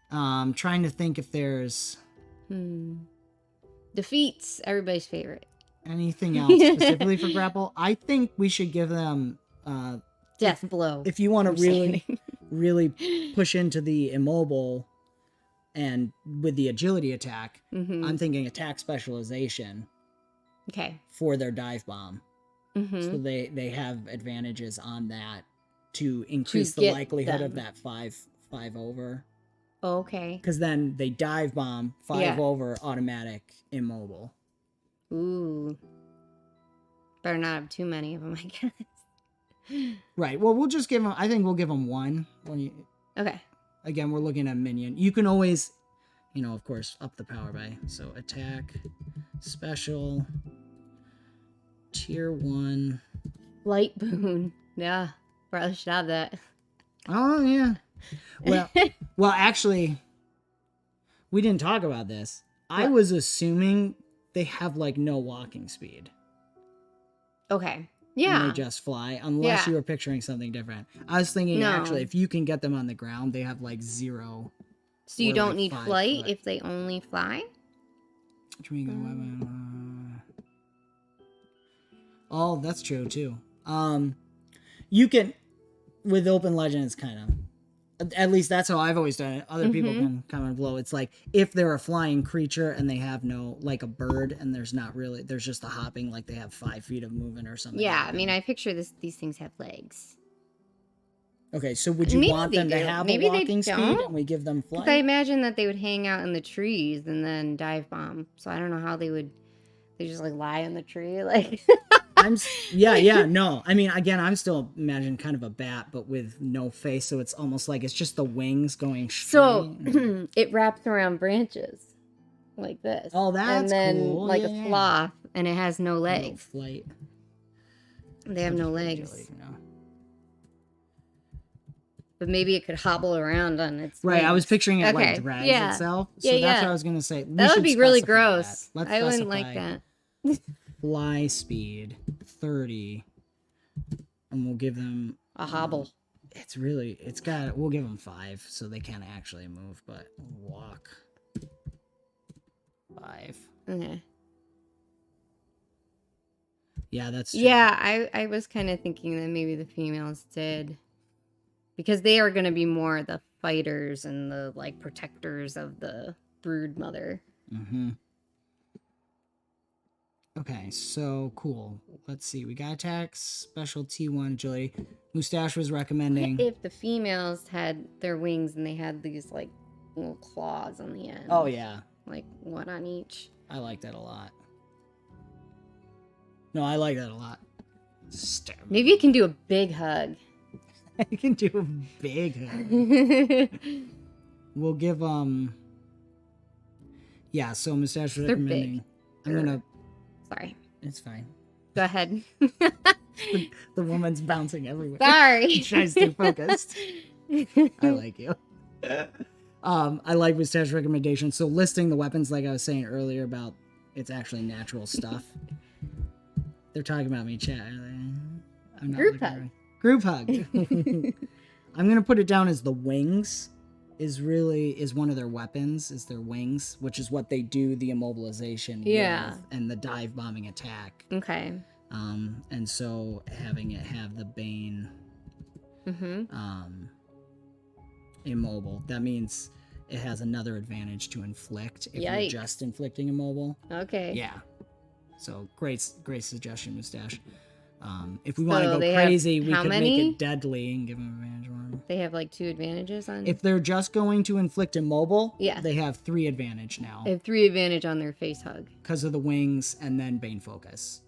Trying to think if there's Defeats, everybody's favorite. anything else specifically for grapple. I think we should give them Death blow. if you want to really push into the immobile and with the agility attack. I'm thinking attack specialization. Okay. For their dive bomb. Mm-hmm. So they have advantages on that to increase the likelihood of that 5 over. Okay. Because then they dive bomb 5 over automatic immobile. Ooh. Better not have too many of them, I guess. Right. Well, we'll just give them. I think we'll give them one. Okay. Again, we're looking at minion. You can always, of course, up the power by. So attack, special, tier 1. Light boon. Yeah. Probably should have that. Oh yeah. Well, actually, we didn't talk about this. I was assuming they have no walking speed. Okay. Yeah. And they just fly, unless you were picturing something different. I was thinking actually, if you can get them on the ground, they have 0 So you We're don't like need 5 flight foot. if they only fly? Oh, that's true too. You can, with Open Legend, it's kind of, at least that's how I've always done it. Other people can comment below. It's like if they're a flying creature and they have no, like a bird, and there's just the hopping, like they have 5 feet of movement or something. Yeah, like I mean, I picture these things have legs. Okay, so would you Maybe want they them to do. have Maybe a they walking speed don't. and we give them Because flight? I imagine that they would hang out in the trees and then dive bomb. So I don't know how they just like lie in the tree like. No. I mean, again, I'm still imagining kind of a bat, but with no face, so it's almost like it's just the wings going straight. So it wraps around branches like this. Oh, that's and then cool. like Yeah, a sloth, and it has no No legs. flight. They have no legs. Agility, you know. But maybe it could hobble around on its Right, wings. I was picturing it like drags yeah. itself. So Yeah, that's yeah. what I was going to say. That would be really gross. Let's I wouldn't specify like that. fly speed 30, and we'll give them A hobble. we'll give them 5 so they can't actually move, but walk 5. Okay. Yeah, that's true. Yeah, I was kind of thinking that maybe the females did. Because they are going to be more the fighters and the, like, protectors of the brood mother. Mm-hmm. Okay, so cool. Let's see. We got attacks, special T1 agility. Mustache was recommending. If the females had their wings and they had these, like, little claws on the end. Oh, yeah. Like, one on each. I like that a lot. No, I like that a lot. Maybe you can do a big hug. I can do a big hug. We'll give, yeah, so Mustache was recommending. Big. I'm gonna. Sorry. It's fine. Go ahead. The woman's bouncing everywhere. Sorry. Tries to stay focused. I like you. I like Mustache's recommendation. So listing the weapons, like I was saying earlier about it's actually natural stuff. They're talking about me, chat. I'm not Group hug. right. Group hug. I'm gonna put it down as the wings is one of their weapons, is their wings, which is what they do the immobilization with and the dive bombing attack. Okay. And so having it have the Bane immobile, that means it has another advantage to inflict if you're just inflicting immobile. Okay. Yeah. So great suggestion, Mustache. If we want to go crazy, we could make it deadly and give them advantage on. They have like 2 advantages on. If they're just going to inflict immobile, yeah, they have 3 advantage now. They have 3 advantage on their face hug because of the wings and then Bane focus.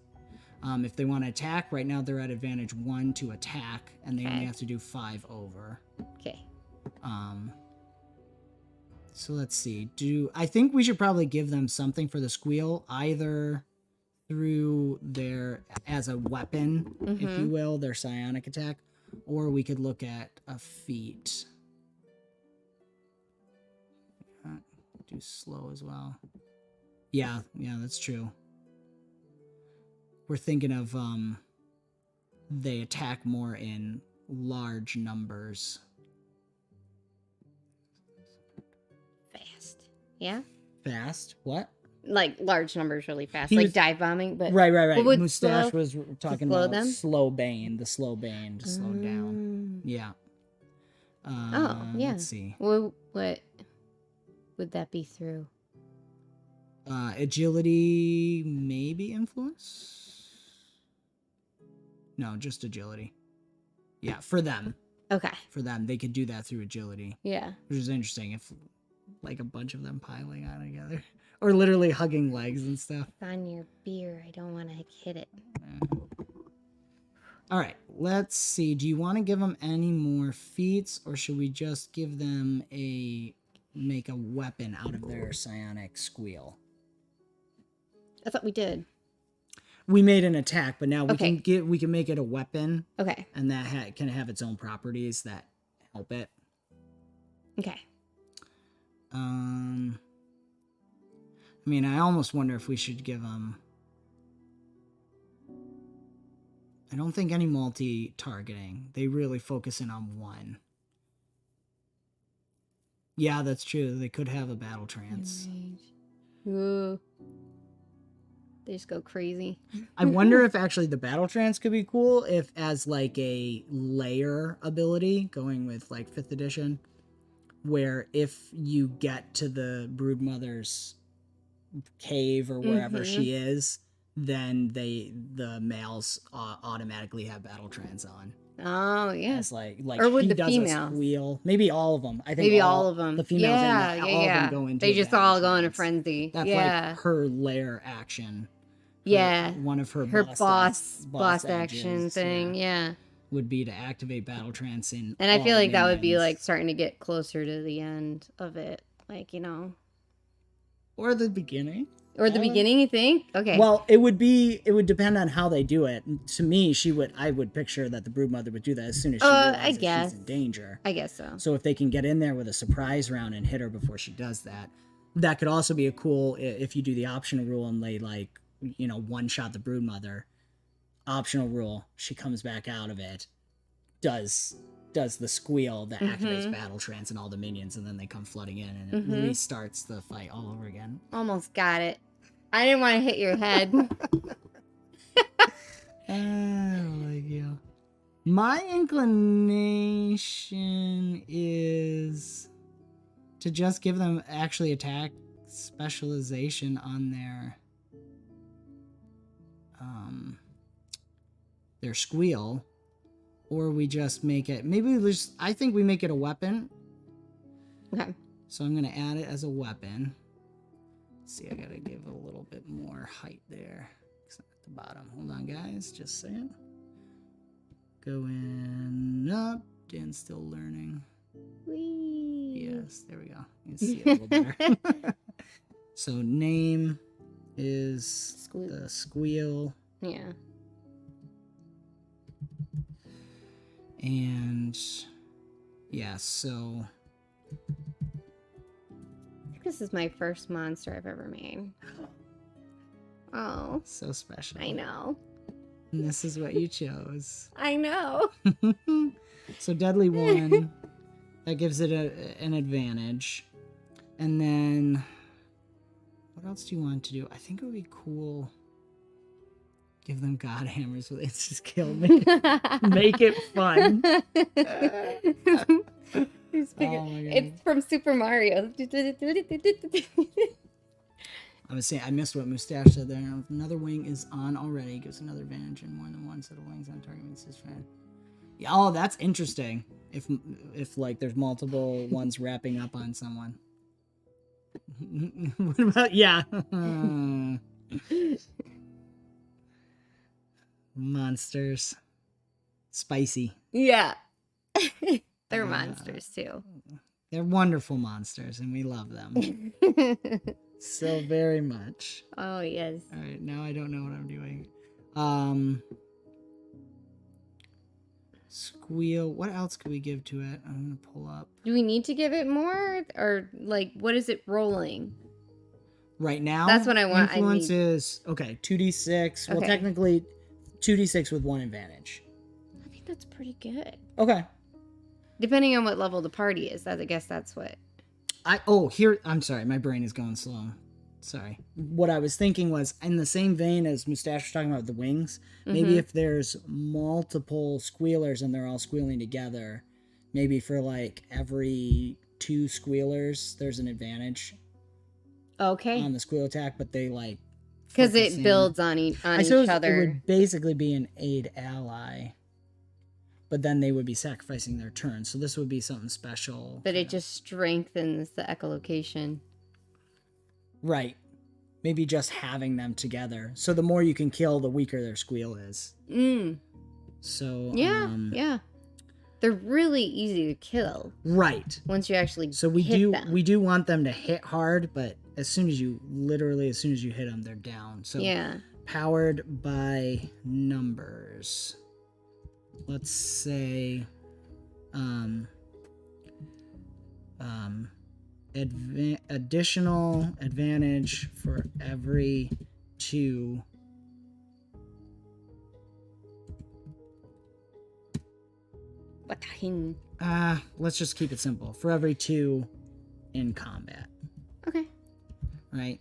If they want to attack, right now they're at advantage 1 to attack, and they only have to do 5 over. Okay. So let's see. I think we should probably give them something for the squeal, either through their, as a weapon, if you will, their psionic attack, or we could look at a feat. Do slow as well. Yeah, that's true. We're thinking of they attack more in large numbers. Fast. Yeah? Fast? What? Like large numbers really fast. Like dive bombing, but right. Mustache was talking about them? slow Bane, the slow Bane to slow down. Yeah. Yeah. Let's see. What would that be through? Agility, maybe influence? No, just agility. Yeah, for them. Okay. For them, they could do that through agility. Yeah. Which is interesting if, like, a bunch of them piling on together. Or literally hugging legs and stuff. It's on your beer. I don't want to hit it. All right, let's see. Do you want to give them any more feats, or should we just give them make a weapon out of their psionic squeal? I thought we did. We made an attack, but now we can make it a weapon. Okay. And that can have its own properties that help it. Okay. I mean, I almost wonder if we should give them... I don't think any multi-targeting. They really focus in on one. Yeah, that's true. They could have a battle trance. Ooh. They just go crazy. I wonder if actually the battle trance could be cool if as like a layer ability going with like 5th edition, where if you get to the broodmother's cave or wherever she is, then the males automatically have battle trance on. Oh, yeah. It's like or would she the does females? a squeal. Maybe all of them. I think Maybe all of them. The females yeah, and yeah, all yeah. of them go into They a just battle all go into trance. frenzy. That's yeah. like her lair action. Yeah. One of her boss action edges, thing. Yeah. would be to activate battle trance in. And I feel all like that would be minions. like starting to get closer to the end of it. Like, you know. Or the beginning. Or the beginning, you think? Okay. Well, it would depend on how they do it. To me, I would picture that the broodmother would do that as soon as she realizes she's in danger. I guess so. So if they can get in there with a surprise round and hit her before she does that, that could also be a cool, if you do the optional rule and they like, one shot the broodmother, optional rule, she comes back out of it, does the squeal that activates battle trance and all the minions, and then they come flooding in and it restarts the fight all over again. Almost got it. I didn't want to hit your head. Like you. My inclination is to just give them actually attack specialization on their squeal, or we just make it. I think we make it a weapon. Okay. So I'm gonna add it as a weapon. Let's see, I gotta give a little bit more height there. It's at the bottom. Hold on, guys. Just saying. Going up. Dan's still learning. Whee. Yes, there we go. You can see it a little better. So name is the squeal. Yeah. And yeah, so This is my first monster I've ever made. Oh. So special. I know. And this is what you chose. I know. So Deadly 1, that gives it an advantage. And then, what else do you want to do? I think it would be cool. Give them God Hammers with instant kill. Make it fun. It's from Super Mario. I was saying, I missed what Mustache said there. If another wing is on already, gives another advantage, and more than one set of wings on target means his friend. Yeah, oh, that's interesting. If like there's multiple ones wrapping up on someone. What about monsters? Spicy. Yeah. They're monsters too. They're wonderful monsters, and we love them. So very much. Oh, yes. All right, now I don't know what I'm doing. Squeal. What else could we give to it? I'm going to pull up. Do we need to give it more? Or, like, what is it rolling? Right now? That's what I want. Influence is, okay, 2d6. Well, technically, 2d6 with one advantage. I think that's pretty good. Okay. Depending on what level the party is. I guess that's what... I'm sorry, my brain is going slow. Sorry. What I was thinking was, in the same vein as Mustache was talking about the wings, maybe if there's multiple squealers and they're all squealing together, maybe for like every 2 squealers, there's an advantage. Okay. On the squeal attack, but they like... Because it builds on each other. It would basically be an aid ally. But then they would be sacrificing their turn. So this would be something special. But it just strengthens the echolocation. Right. Maybe just having them together. So the more you can kill, the weaker their squeal is. So yeah. They're really easy to kill. Right. Once you actually we do want them to hit hard, but as soon as you hit them, they're down. So powered by numbers. Let's say additional advantage for every 2 let's just keep it simple. For every 2 in combat. Okay. Right?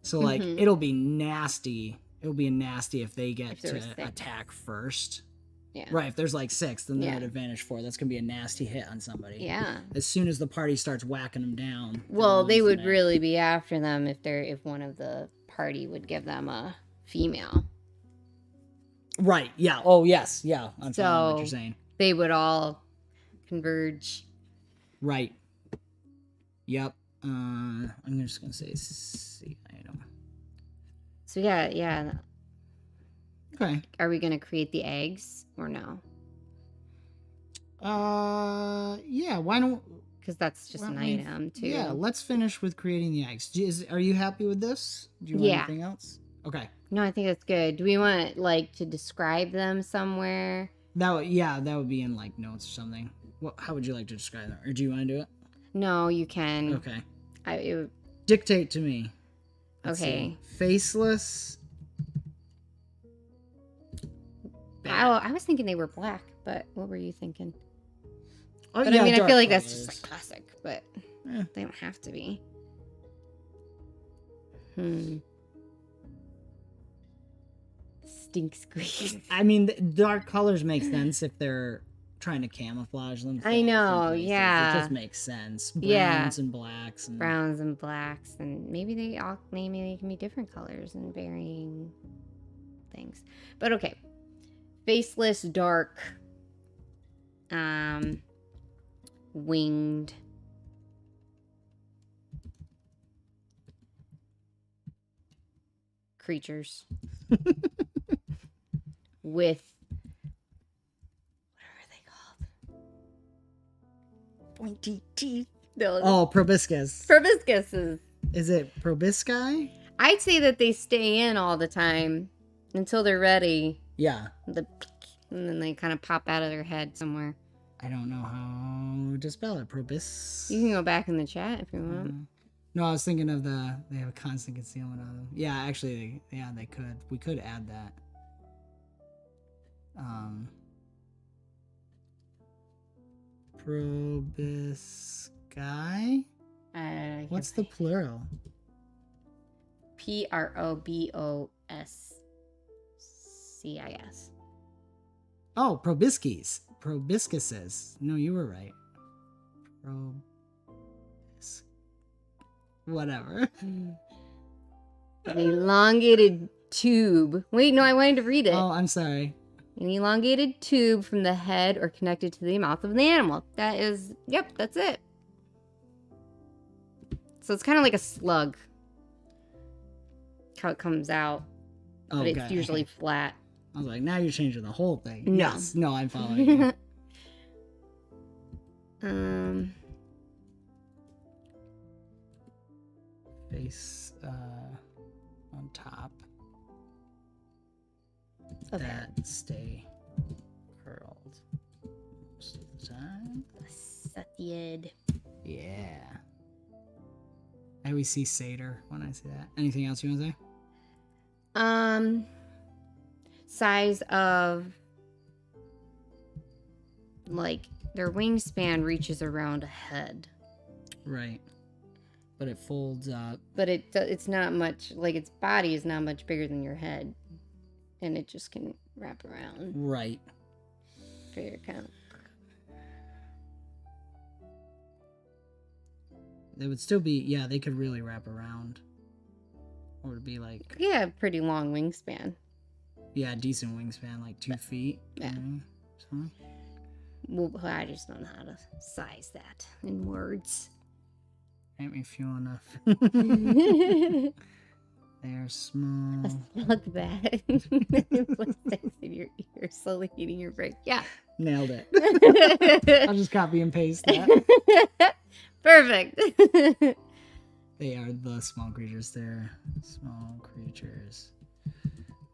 So, like, it'll be nasty. It'll be nasty if they get to attack first. Yeah. Right, if there's like 6, then they're at advantage 4. That's going to be a nasty hit on somebody. Yeah. As soon as the party starts whacking them down. Well, they would really be after them if one of the party would give them a female. Right, yeah. Oh, yes, yeah. I'm following what you're saying. They would all converge. Right. Yep. I'm just going to say C item. So, yeah. Okay. Are we going to create the eggs or no? Yeah, why don't... Because that's just an item, too. Yeah, let's finish with creating the eggs. Are you happy with this? Do you want anything else? Okay. No, I think that's good. Do we want, like, to describe them somewhere? That would be in, like, notes or something. How would you like to describe them? Or do you want to do it? No, you can. Okay. Dictate to me. Let's okay. See. Faceless. I was thinking they were black, but what were you thinking? Oh, but yeah, I mean, I feel like colors. that's just like classic, but Yeah. they don't have to be. Stink squeeze. I mean, dark colors make sense if they're trying to camouflage themselves. I know, yeah. It just makes sense. Browns and blacks. And... Browns and blacks, and maybe they can be different colors and varying things. But okay. Faceless, dark, winged, creatures with, what are they called? Pointy teeth. Oh, proboscis. Proboscises. Is it proboscis? I'd say that they stay in all the time until they're ready. Yeah. And then they kind of pop out of their head somewhere. I don't know how to spell it. Probis. You can go back in the chat if you want. No, I was thinking of they have a constant concealment on them. Yeah, actually, they could. We could add that. Proboscis? What's the plural? Proboscis. Oh, proboscis. Proboscises. No, you were right. Whatever. An elongated tube. Wait, no, I wanted to read it. Oh, I'm sorry. An elongated tube from the head or connected to the mouth of the animal. That's it. So it's kind of like a slug. How it comes out. But it's usually flat. I was like, now you're changing the whole thing. No. Yes. No, I'm following you. Face on top. Okay. That stay curled most of the time. Satyed. Yeah. I always see satyr when I say that. Anything else you want to say? Size of, like, their wingspan reaches around a head. Right. But it folds up. But it's not much, like, its body is not much bigger than your head. And it just can wrap around. Right. For your count. They would still be, they could really wrap around. Or it'd be like... Yeah, pretty long wingspan. Yeah, decent wingspan, like 2 feet. Yeah. So. Well, I just don't know how to size that in words. Make me feel enough. They're small. A slug bat. Plastics in your ear, slowly eating your brain. Yeah. Nailed it. I'll just copy and paste that. Perfect. They are the small creatures. They're small creatures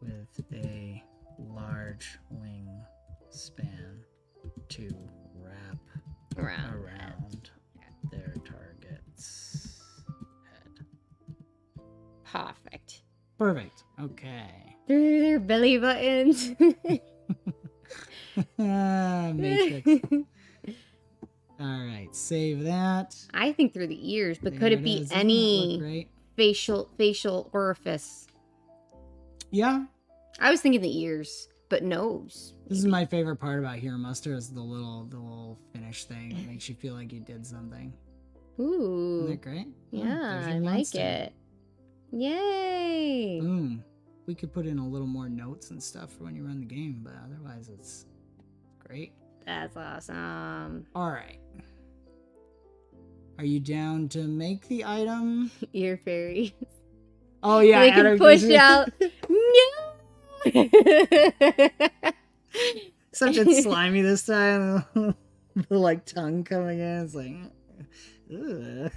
with a large wing span to wrap around their target's head. Perfect. Okay. Through their belly buttons. Matrix. All right, save that. I think through the ears, but There could it it be is. Doesn't that look any great? facial orifice? Yeah. I was thinking the ears, but nose. This is my favorite part about Heromuster is the little finish thing. It makes you feel like you did something. Ooh. Isn't that great? Yeah, there's I your like monster. it. Yay! Boom. We could put in a little more notes and stuff for when you run the game, but otherwise it's great. That's awesome. All right. Are you down to make the item? Ear fairies. Oh yeah, They can Adam push goes- out. No! Except it's slimy this time. The like tongue coming in. It's like, ugh.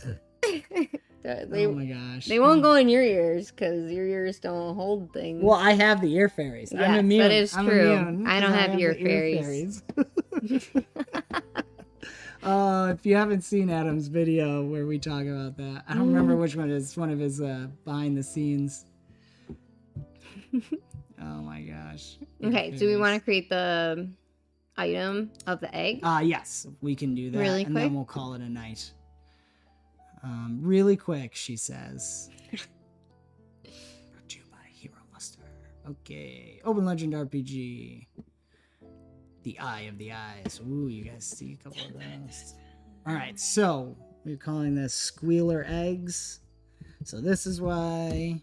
They, Oh my gosh. they won't go in your ears because your ears don't hold things. Well, I have the ear fairies. I'm Yes, immune. that is I'm true. immune I don't 'cause have ear the fairies. If you haven't seen Adam's video where we talk about that, I don't remember which one it is. It's one of his behind the scenes. Oh my gosh. Okay, do we want to create the item of the egg? Yes, we can do that. Really and quick? then we'll call it a night. Really quick, she says. Brought to you by Heromuster. Okay. Open Legend RPG. The Eye of the Eyes. Ooh, you guys see a couple of those. Alright, so we're calling this Squealer Eggs. So this is why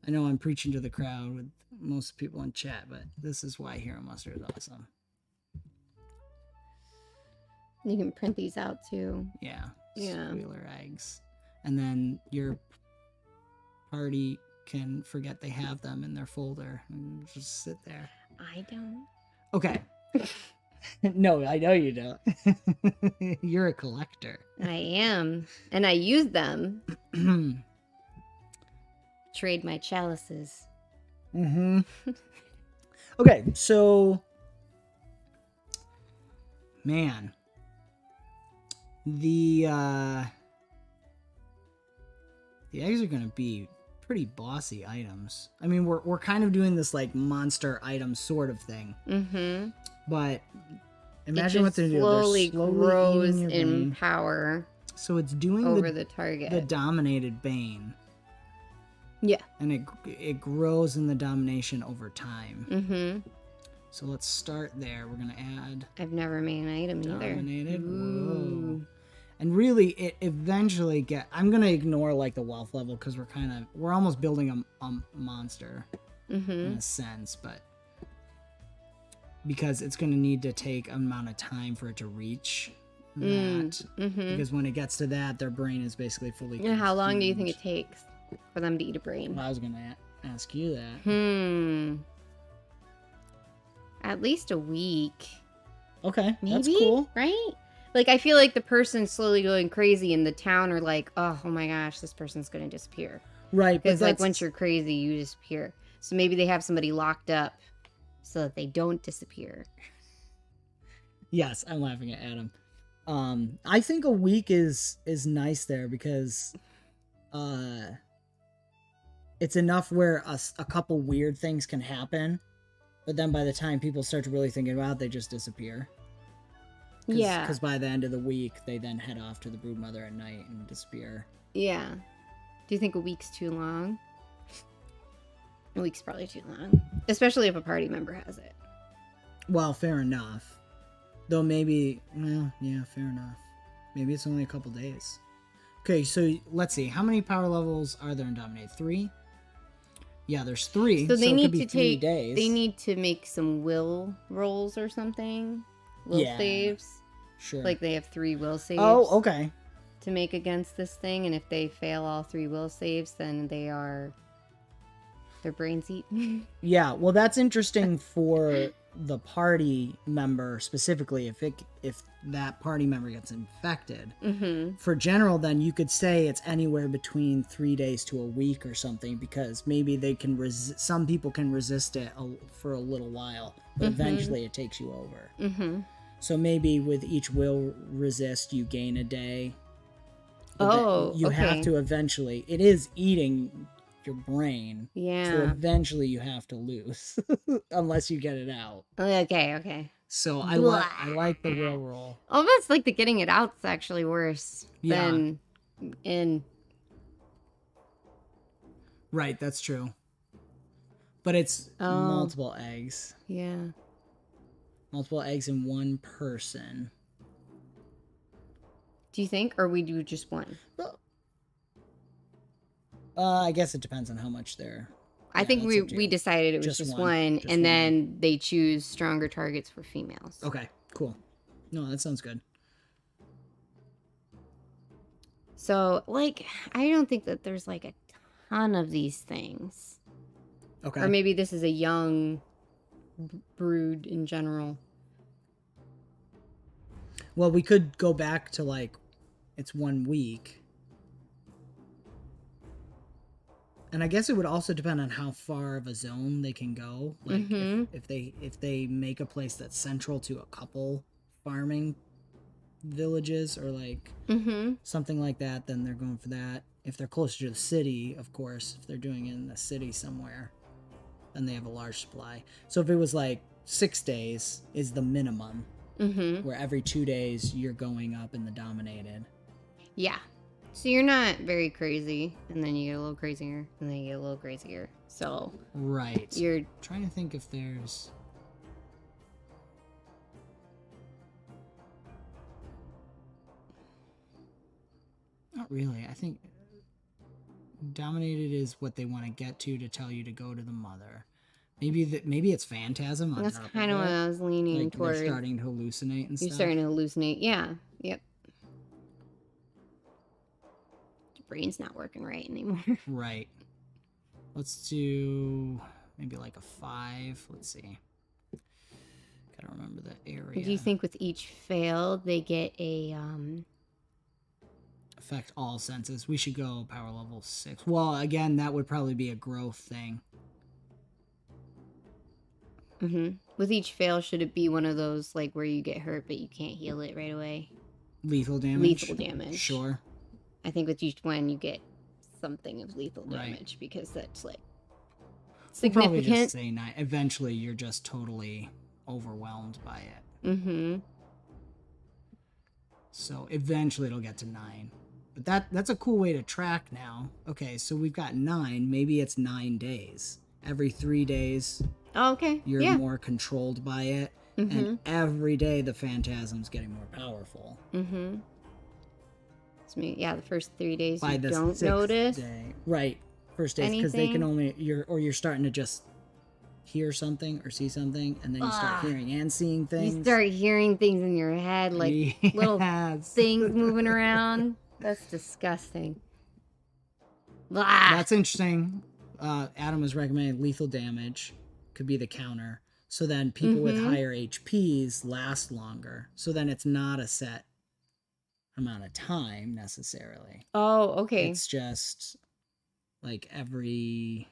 I know I'm preaching to the crowd with most people in chat, but this is why Heromuster is awesome. You can print these out too. Yeah. Yeah. Squealer eggs. And then your party can forget they have them in their folder and just sit there. I don't. Okay. No, I know you don't. You're a collector. I am. And I use them. Trade my chalices. Mm-hmm. Okay, so man. The eggs are gonna be pretty bossy items. I mean, we're kind of doing this like monster item sort of thing. Mm-hmm. But imagine what they're doing. Slowly They're slowly grows eating your in brain. power So it's doing over the target. the dominated bane, Yeah. and it grows in the domination over time. Mm-hmm. So let's start there. We're gonna add I've never made an item either. dominated. Whoa. Ooh. And really, it eventually I'm gonna ignore like the wealth level because we're almost building a monster Mm-hmm. in a sense, but because it's gonna need to take an amount of time for it to reach that. Mm-hmm. Because when it gets to that, their brain is basically fully. And how long do you think it consumed. takes for them to eat a brain? Well, I was gonna ask you that. At least a week. Okay, Maybe? that's cool. Right? Like, I feel like the person's slowly going crazy and the town are like, oh my gosh, this person's going to disappear. Right, but Because, like, that's, once you're crazy, you disappear. So maybe they have somebody locked up so that they don't disappear. yes, I'm laughing at Adam. I think a week is nice there because, it's enough where a couple weird things can happen, but then by the time people start to really thinking about it, they just disappear. Yeah. Because by the end of the week, they then head off to the broodmother at night and disappear. Yeah. Do you think a week's too long? A week's probably too long. Especially if a party member has it. Well, fair enough. Though maybe, well, yeah, fair enough. Maybe it's only a couple days. Okay, so let's see. How many power levels are there in Dominate? 3? Yeah, there's 3. So they it need could be to 3 take. days. They need to make some will rolls or something. Will Yeah. saves. Sure. Like they have 3 will saves. Oh, okay. To make against this thing, and if they fail all 3 will saves, then their brains eat. Yeah, well, that's interesting for the party member specifically. If that party member gets infected, Mm-hmm. for general, then you could say it's anywhere between 3 days to a week or something, because maybe they can some people can resist it for a little while, but eventually it takes you over. Mm-hmm. So maybe with each will resist, you gain a day. But Oh, you okay. have to eventually. It is eating your brain. So Yeah. eventually you have to lose, unless you get it out. Okay. So I Blah. like the will roll. Almost like the getting it out's actually worse Yeah. than in. Right, that's true. But it's Oh. multiple eggs. Yeah. Multiple eggs in one person. Do you think, or we do just one? I guess it depends on how much they're... I think we decided it was just one, and then they choose stronger targets for females. Okay, cool. No, that sounds good. So, like, I don't think that there's, like, a ton of these things. Okay. Or maybe this is a young brood in general. Well, we could go back to, like, it's 1 week. And I guess it would also depend on how far of a zone they can go. Like, if they make a place that's central to a couple farming villages or, like, something like that, then they're going for that. If they're closer to the city, of course, if they're doing it in the city somewhere, then they have a large supply. So if it was, like, 6 days is the minimum, where every 2 days you're going up in the dominated. Yeah. So you're not very crazy, and then you get a little crazier, and then you get a little crazier. So right. You're trying to think if there's... Not really. I think dominated is what they want to get to tell you to go to the mother. Maybe it's phantasm. That's kind of what I was leaning like towards. They're starting to hallucinate and stuff. You're starting to hallucinate. Yeah. Yep. Your brain's not working right anymore. Right. Let's do maybe like a 5. Let's see. Gotta remember the area. Do you think with each fail they get a affect all senses? We should go power level 6. Well, again, that would probably be a growth thing. With each fail, should it be one of those like where you get hurt but you can't heal it right away? Lethal damage. Lethal damage. Sure. I think with each one you get something of lethal damage because that's like significant. We'll probably just say 9. Eventually, you're just totally overwhelmed by it. So eventually, it'll get to 9. But that's a cool way to track now. Okay, so we've got 9. Maybe it's 9 days. Every 3 days. Oh, okay. You're more controlled by it. And every day the phantasm's getting more powerful. So, yeah, the first 3 days by you the don't notice. Day. Right. First days, because they can only you're starting to just hear something or see something, and then you start hearing and seeing things. You start hearing things in your head, like little things moving around. That's disgusting. Blah. That's interesting. Adam was recommending lethal damage could be the counter. So then people with higher HPs last longer. So then it's not a set amount of time necessarily. Oh, okay. It's just like every...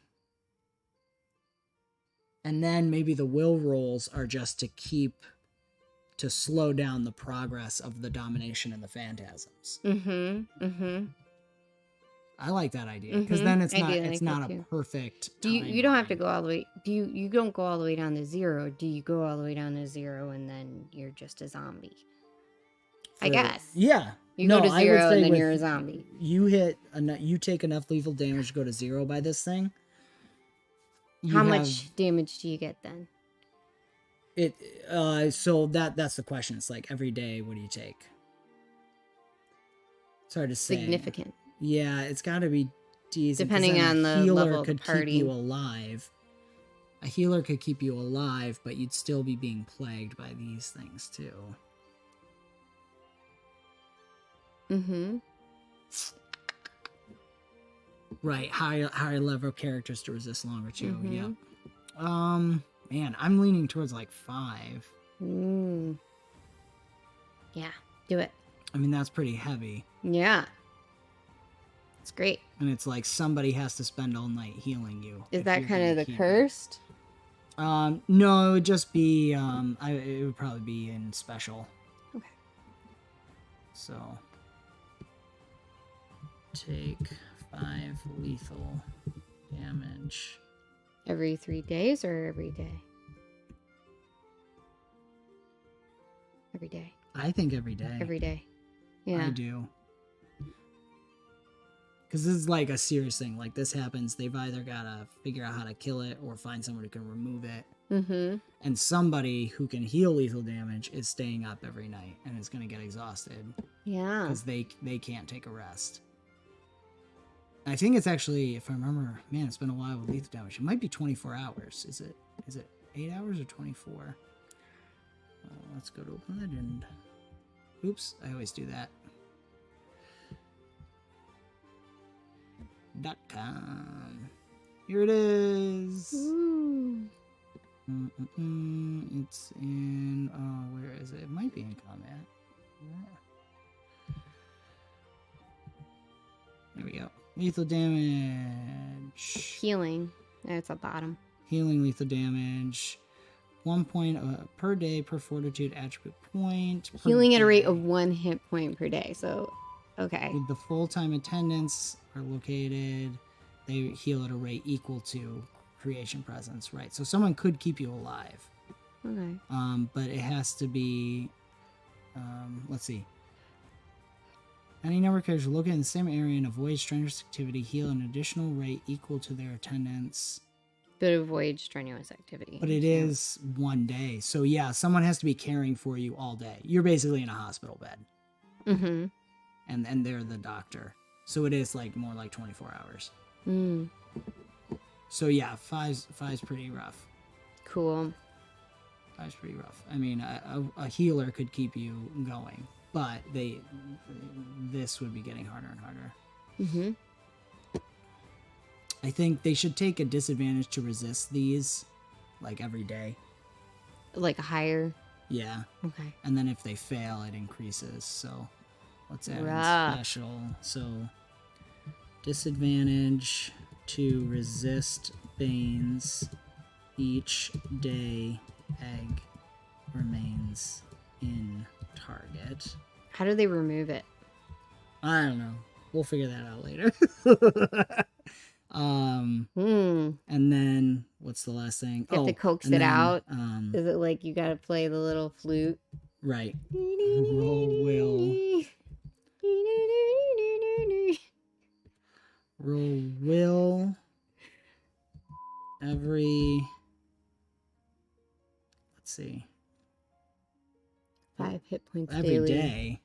And then maybe the will rolls are just to slow down the progress of the domination and the phantasms. I like that idea because then it's not a perfect. You don't have to go all the way. You don't go all the way down to 0? Do you go all the way down to 0 and then you're just a zombie? I guess. Yeah. You go to 0 and then you're a zombie. You take enough lethal damage to go to 0 by this thing. How much damage do you get then? So that's the question. It's like every day, what do you take? It's hard to say. Significant. Yeah, it's got to be decent. Depending on the level of the party. Keep you alive. A healer could keep you alive, but you'd still be being plagued by these things too. Right, higher level characters to resist longer too. Yep. Man, I'm leaning towards like 5. Yeah, do it. I mean, that's pretty heavy. Yeah. It's great. And it's like somebody has to spend all night healing you. Is that kind of the cursed? No, it would just be, it would probably be in special. Okay. So, take 5 lethal damage. Every 3 days or every day? Every day. I think every day. Every day. Yeah. I do. Because this is like a serious thing. Like this happens, they've either got to figure out how to kill it or find someone who can remove it. Mm-hmm. And somebody who can heal lethal damage is staying up every night and is going to get exhausted. Yeah. Because they can't take a rest. I think it's actually, if I remember, man, it's been a while with lethal damage. It might be 24 hours. Is it 8 hours or 24? Let's go to Open Legend. Oops, I always do that. .com. Here it is. Ooh. It's in, where is it? It might be in combat. There we go. Lethal damage. Healing. It's at bottom. Healing lethal damage. 1 point per day per fortitude attribute point. Healing at a rate of 1 hit point per day. So, okay. With the full-time attendants are located, they heal at a rate equal to creation presence, right? So someone could keep you alive. Okay. But it has to be, let's see. Any number of characters located in the same area and avoid strenuous activity heal an additional rate equal to their attendance. But avoid strenuous activity. But it is 1 day. So yeah, someone has to be caring for you all day. You're basically in a hospital bed. Mm-hmm. And they're the doctor. So it is like more like 24 hours. Mm. So yeah, five's pretty rough. Cool. 5's pretty rough. I mean, a healer could keep you going, but this would be getting harder and harder. Mm-hmm. I think they should take a disadvantage to resist these, like every day. Like a higher. Yeah. Okay. And then if they fail, it increases. So let's add in special. So disadvantage to resist banes each day egg remains in target. How do they remove it? I don't know. We'll figure that out later. And then what's the last thing? You have to coax it out. Is it like you gotta play the little flute? Right. Roll will every, let's see, 5 hit points every daily. day,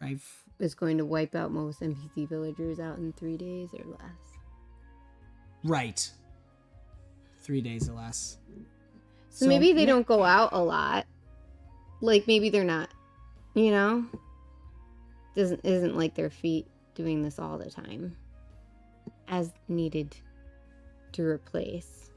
right? Is going to wipe out most NPC villagers out in 3 days or less. Right. 3 days or less. So maybe they don't go out a lot. Like maybe they're not, you know? Isn't like their feet doing this all the time. As needed to replace.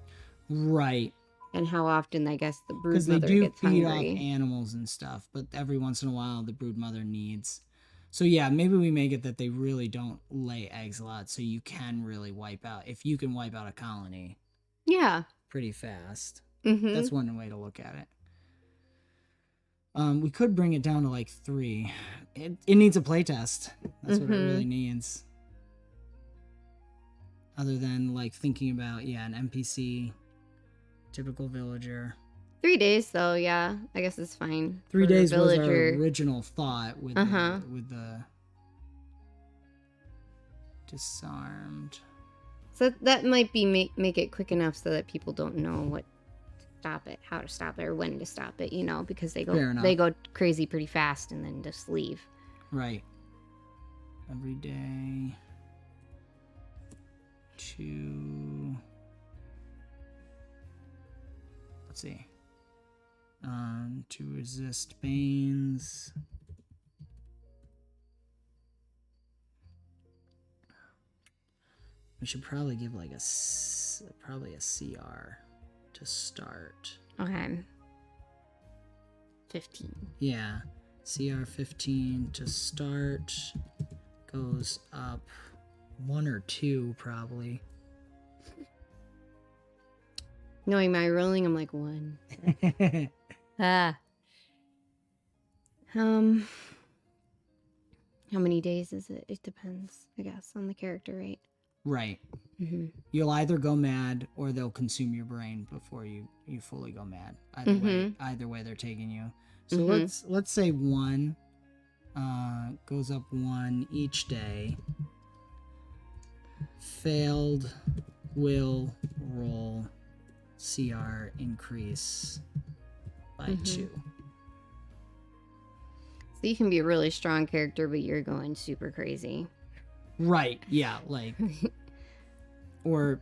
Right. And how often I guess the brood Because mother they do gets feed hungry. off animals and stuff, but every once in a while the brood mother needs. So yeah, maybe we make it that they really don't lay eggs a lot, so you can really wipe out. If you can wipe out a colony. Yeah. Pretty fast. Mm-hmm. That's one way to look at it. We could bring it down to like 3. It needs a playtest. That's what it really needs. Other than like thinking about, an NPC, typical villager. 3 days though, yeah. I guess it's fine. 3 days was our original thought with the disarmed. So that might be make it quick enough so that people don't know what to stop it, how to stop it, or when to stop it, you know, because they go crazy pretty fast and then just leave. Right. Every day. 2. Let's see. To resist banes. We should probably give like probably a CR to start. Okay. 15. Yeah. CR 15 to start. Goes up 1 or 2 probably. Knowing my rolling, I'm like 1. How many days is it? It depends, I guess, on the character, right? Right. Mm-hmm. You'll either go mad or they'll consume your brain before you fully go mad. Either way they're taking you. So Mhm. let's say 1 goes up 1 each day. Failed will roll CR increase by 2. So you can be a really strong character, but you're going super crazy. Right. Yeah. Like, or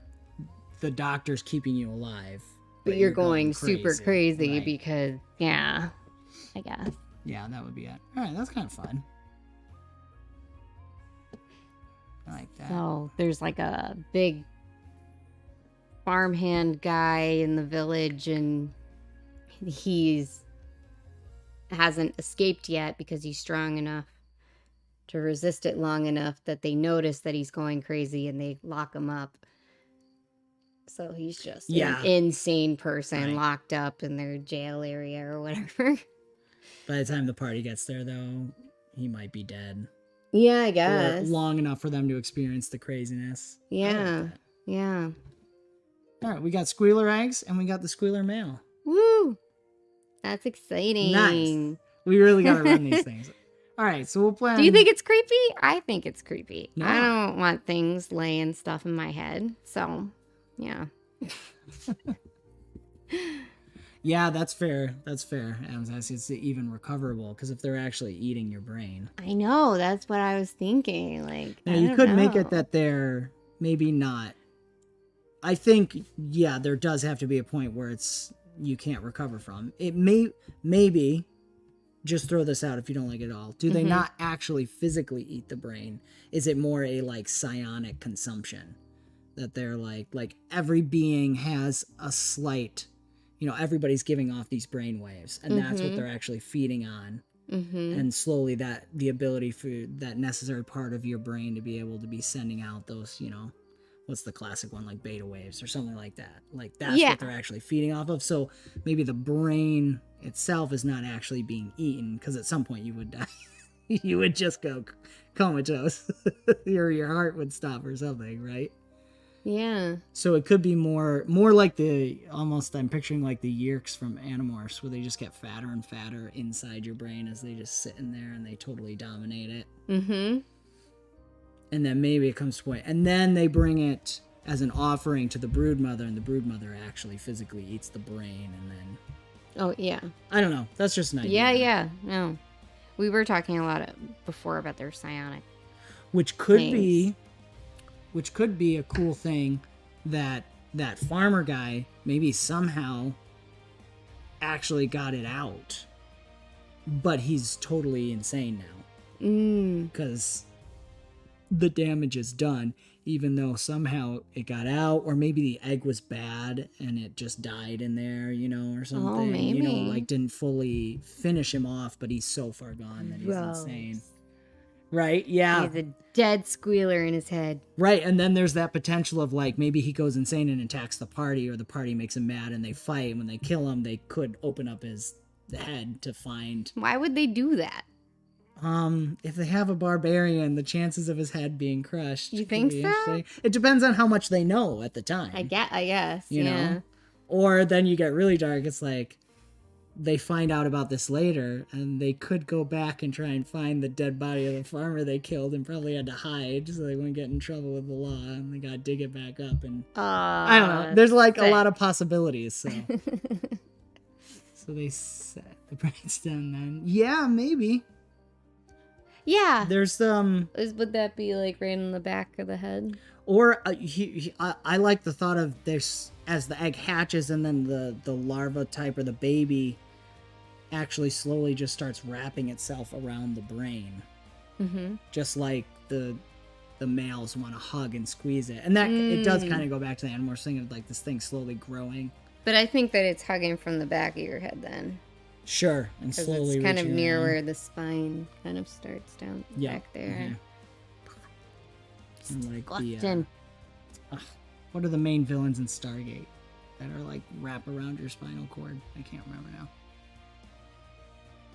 the doctor's keeping you alive, But you're going crazy. super crazy Right. because, yeah, I guess. Yeah, that would be it. All right, that's kind of fun. I like that. So there's like a big farmhand guy in the village, and hasn't escaped yet because he's strong enough to resist it long enough that they notice that he's going crazy and they lock him up. So he's just an insane person locked up in their jail area or whatever. By the time the party gets there, though, he might be dead. Yeah, I guess. Or long enough for them to experience the craziness. Yeah. Yeah. All right, we got squealer eggs and we got the squealer male. Woo! That's exciting. Nice. We really got to run these things. All right, so we'll plan. Do you think it's creepy? I think it's creepy. No. I don't want things laying stuff in my head. So, yeah. Yeah, that's fair. That's fair. It's even recoverable because if they're actually eating your brain. I know. That's what I was thinking. Like, now, I you don't could know. make it that they're maybe not. I think, yeah, there does have to be a point where you can't recover from. It maybe, just throw this out if you don't like it at all. Do they not actually physically eat the brain? Is it more a like psionic consumption? That they're like every being has a slight, everybody's giving off these brain waves, and that's what they're actually feeding on. And slowly that the ability for that necessary part of your brain to be able to be sending out those, what's the classic one, like beta waves or something like that. Like that's what they're actually feeding off of. So maybe the brain itself is not actually being eaten, because at some point you would die. You would just go comatose. Your heart would stop or something, right? Yeah. So it could be more like I'm picturing like the Yeerks from Animorphs, where they just get fatter and fatter inside your brain as they just sit in there and they totally dominate it. And then maybe it comes to a point, and then they bring it as an offering to the broodmother, and the broodmother actually physically eats the brain, and then... Oh, yeah. I don't know. That's just an idea. Yeah. No. We were talking a lot before about their psionic Which could things. be a cool thing, that farmer guy maybe somehow actually got it out, but he's totally insane now. Because the damage is done, even though somehow it got out, or maybe the egg was bad and it just died in there, or something. Oh, maybe. Like didn't fully finish him off, but he's so far gone that he's insane. Right? Yeah. He has a dead squealer in his head. Right, and then there's that potential of like maybe he goes insane and attacks the party, or the party makes him mad and they fight, and when they kill him, they could open up his head to find... Why would they do that? If they have a barbarian, the chances of his head being crushed. You think so? Interesting. It depends on how much they know at the time. I guess. You yeah. know? Or then you get really dark. It's like they find out about this later, and they could go back and try and find the dead body of the farmer they killed, and probably had to hide so they wouldn't get in trouble with the law, and they gotta dig it back up. And I don't know. There's like a lot of possibilities. So, so they set the brainstem then. Yeah, maybe. Yeah. There's Would that be like right in the back of the head? Or I like the thought of this as the egg hatches, and then the larva type or the baby actually slowly just starts wrapping itself around the brain, just like the males want to hug and squeeze it, and that it does kind of go back to the Animorphs thing of like this thing slowly growing. But I think that it's hugging from the back of your head then. Sure, and slowly it's kind of near around. where the spine kind of starts down back there. And like Kristen. what are the main villains in Stargate that are like wrap around your spinal cord? I can't remember now.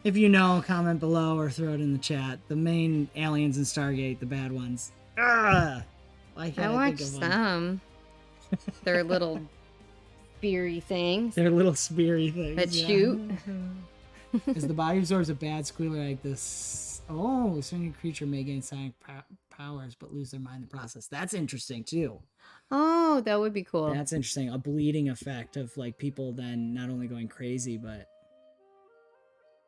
If you know, comment below or throw it in the chat. The main aliens in Stargate, the bad ones. Why can't I I watched think of some. They're little speary things. They're little speary things that shoot. As the body absorbs a bad squealer like this, a certain creature may gain psionic powers but lose their mind in the process. That's interesting too. Oh, that would be cool. That's interesting. A bleeding effect of like people then not only going crazy but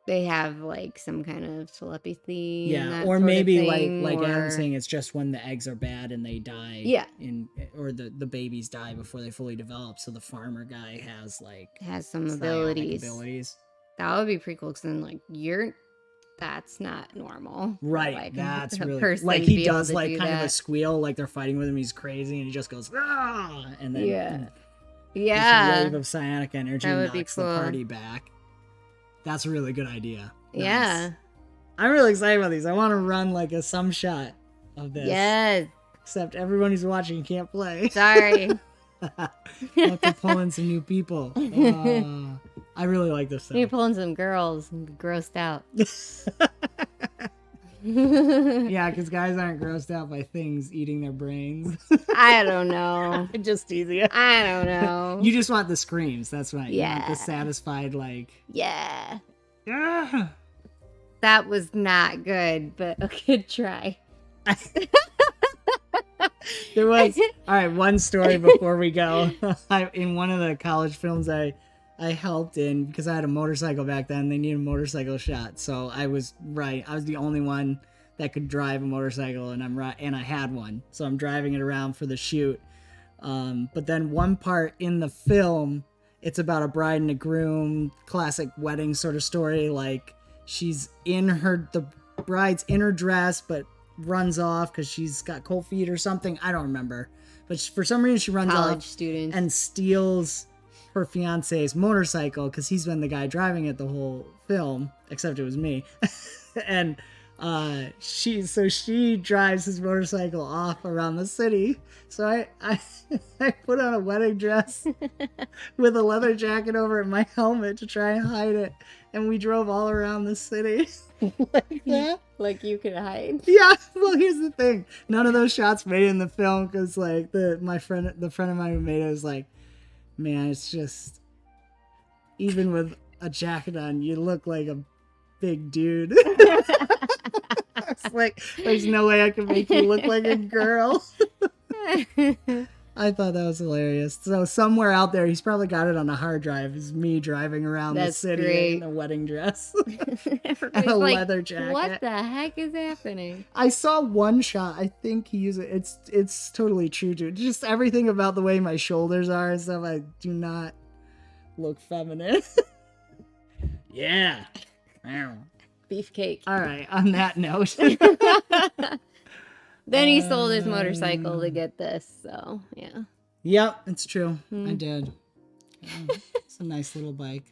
They have like some kind of telepathy. yeah, or maybe like Adam's saying, it's just when the eggs are bad and they die. Yeah, or the babies die before they fully develop. So the farmer guy has some abilities. That would be pretty cool. Because then that's not normal. Right. Like, that's really like he does like kind of a squeal, like they're fighting with him. He's crazy and he just goes ah, and then this wave of psionic energy knocks the party back. That's a really good idea. Nice. Yeah. I'm really excited about these. I want to run like a some shot of this. Yes. Except everyone who's watching can't play. Sorry. I'll have to pull in some new people. I really like this stuff. You're pulling some girls and be grossed out. Yeah, because guys aren't grossed out by things eating their brains. I don't know. Just teasing you. I don't know. You just want the screams. That's right. Yeah. You want the satisfied, like... Yeah. Yeah. That was not good, but a good try. There was... All right, one story before we go. In one of the college films I helped in, because I had a motorcycle back then. They needed a motorcycle shot, so I was the only one that could drive a motorcycle, and I had one, so I'm driving it around for the shoot. But then one part in the film, it's about a bride and a groom, classic wedding sort of story. Like she's the bride's in her dress, but runs off because she's got cold feet or something. I don't remember, but for some reason she runs off student and steals her fiance's motorcycle because he's been the guy driving it the whole film, except it was me. And she drives his motorcycle off around the city. So I put on a wedding dress with a leather jacket over it, my helmet to try and hide it, and we drove all around the city like that. Like you could hide. Yeah. Well, here's the thing: none of those shots made it in the film because like the friend of mine who made it was like, man, it's just, even with a jacket on, you look like a big dude. It's like, there's no way I can make you look like a girl. I thought that was hilarious. So somewhere out there, he's probably got it on a hard drive. Is me driving around the city in a wedding dress and a leather jacket. What the heck is happening? I saw one shot. I think he used it. It's totally true, dude. Just everything about the way my shoulders are and stuff. I do not look feminine. Yeah. Beefcake. All right. On that note. Then he sold his motorcycle to get this, so yeah. Yep, it's true. I did. It's a nice little bike.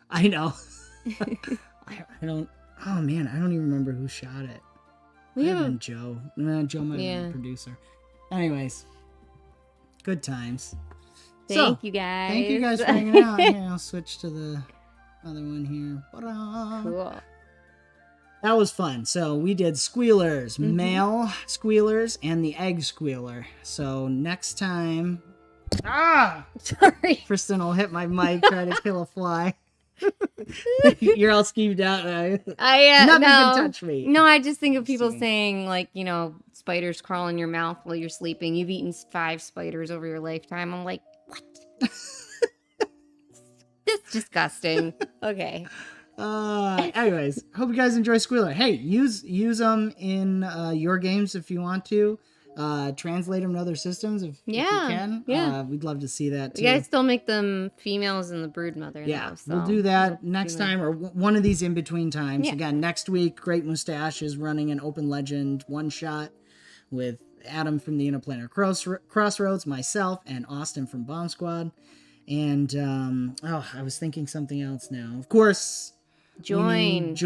I know. I don't. Oh man, I don't even remember who shot it. Joe. No, Joe might have been the producer. Anyways, good times. Thank you guys. Thank you guys for hanging out. Here, I'll switch to the other one here. Cool. That was fun. So we did squealers, male squealers, and the egg squealer. So next time... Sorry. Kristen will hit my mic, try to kill a fly. You're all skeeved out. Nothing can touch me. No, I just think of people saying, like, spiders crawl in your mouth while you're sleeping. You've eaten 5 spiders over your lifetime. I'm like, what? That's disgusting. Okay. Anyways, hope you guys enjoy Squealer. Hey, use them in your games if you want to. Translate them to other systems if you can. Yeah. We'd love to see that too. You guys still make them females and the brood mother. Yeah, though, so we'll do that next time or one of these in between times. Yeah. Again, next week, Great Mustache is running an Open Legend one-shot with Adam from the Interplanar Crossroads, myself, and Austin from Bomb Squad. And, I was thinking something else now. Of course... Join. If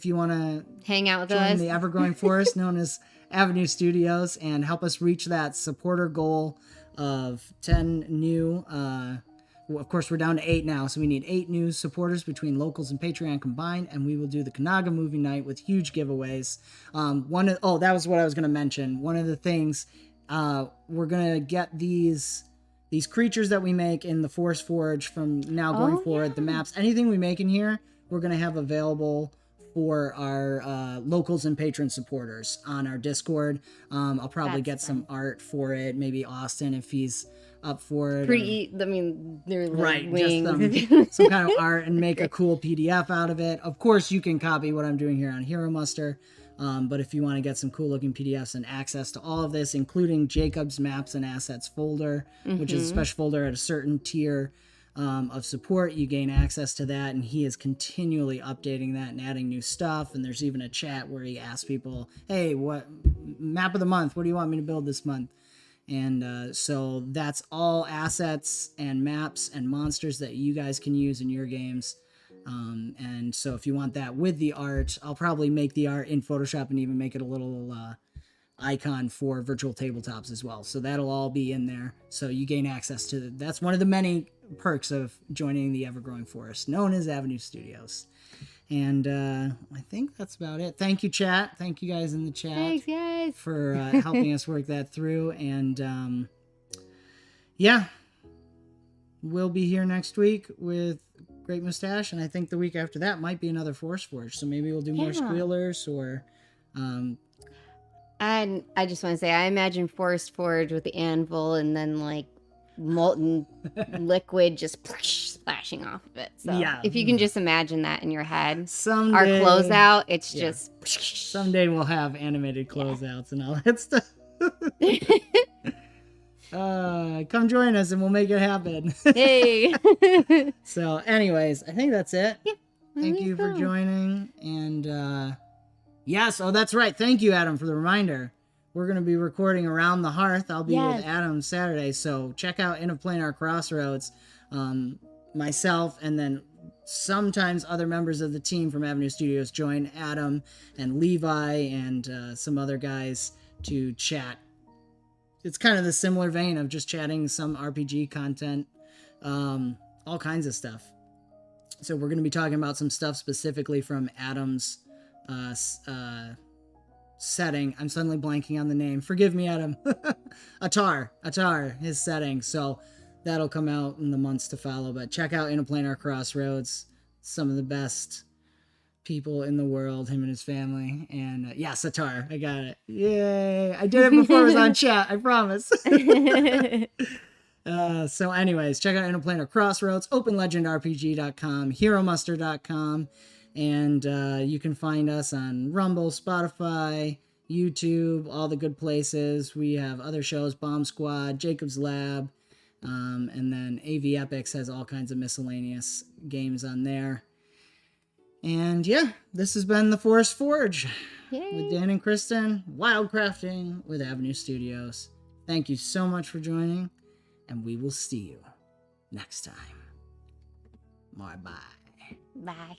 you want to hang out with us, join the ever-growing forest known as Avenue Studios, and help us reach that supporter goal of 10 new. Of course, we're down to 8 now, so we need 8 new supporters between locals and Patreon combined, and we will do the Kanaga movie night with huge giveaways. That was what I was going to mention. One of the things we're going to get these these creatures that we make in the Force Forge from now going forward, the maps, anything we make in here, we're going to have available for our locals and patron supporters on our Discord. I'll probably get some art for it. Maybe Austin, if he's up for it. I mean, they're like right, wings. just some kind of art and make a cool PDF out of it. Of course, you can copy what I'm doing here on Heromuster. But if you want to get some cool looking PDFs and access to all of this, including Jacob's Maps and Assets folder, which is a special folder at a certain tier of support, you gain access to that. And he is continually updating that and adding new stuff. And there's even a chat where he asks people, hey, what map of the month? What do you want me to build this month? And so that's all assets and maps and monsters that you guys can use in your games. And so if you want that with the art, I'll probably make the art in Photoshop and even make it a little icon for virtual tabletops as well. So that'll all be in there. So you gain access to that's one of the many perks of joining the ever-growing forest known as Avenue Studios. And I think that's about it. Thank you, chat. Thank you guys in the chat. Thanks, guys. For helping us work that through. And yeah, we'll be here next week with Great Mustache, and I think the week after that might be another Force Forge, so maybe we'll do more Squealers or and I just want to say, I imagine Forest Forge with the anvil and then like molten liquid just splashing off of it. So if you can just imagine that in your head, someday, our closeout, it's just someday we'll have animated closeouts and all that stuff. Come join us and we'll make it happen. Hey. So anyways, I think that's it. Yeah, thank you for joining. And yes, that's right. Thank you, Adam, for the reminder. We're going to be recording Around the Hearth. I'll be with Adam Saturday. So check out Inn of Planar Crossroads. Myself and then sometimes other members of the team from Avenue Studios join Adam and Levi and some other guys to chat. It's kind of the similar vein of just chatting some RPG content, all kinds of stuff. So we're going to be talking about some stuff specifically from Adam's setting. I'm suddenly blanking on the name. Forgive me, Adam. Atar, his setting. So that'll come out in the months to follow. But check out Interplanar Crossroads. Some of the best people in the world, him and his family. And yes, Atar, I got it. Yay! I did it before it was on chat, I promise. So anyways, check out Interplanar Crossroads, openlegendrpg.com, heromuster.com, and you can find us on Rumble, Spotify, YouTube, all the good places. We have other shows, Bomb Squad, Jacob's Lab, and then 𝑽𝒊𝒏𝒅𝒔𝒗𝒆𑑑𝒕 has all kinds of miscellaneous games on there. And yeah, this has been the Force Forge with Dan and Kristen, Wildcrafting with Avenue Studios. Thank you so much for joining, and we will see you next time. Bye-bye. Bye.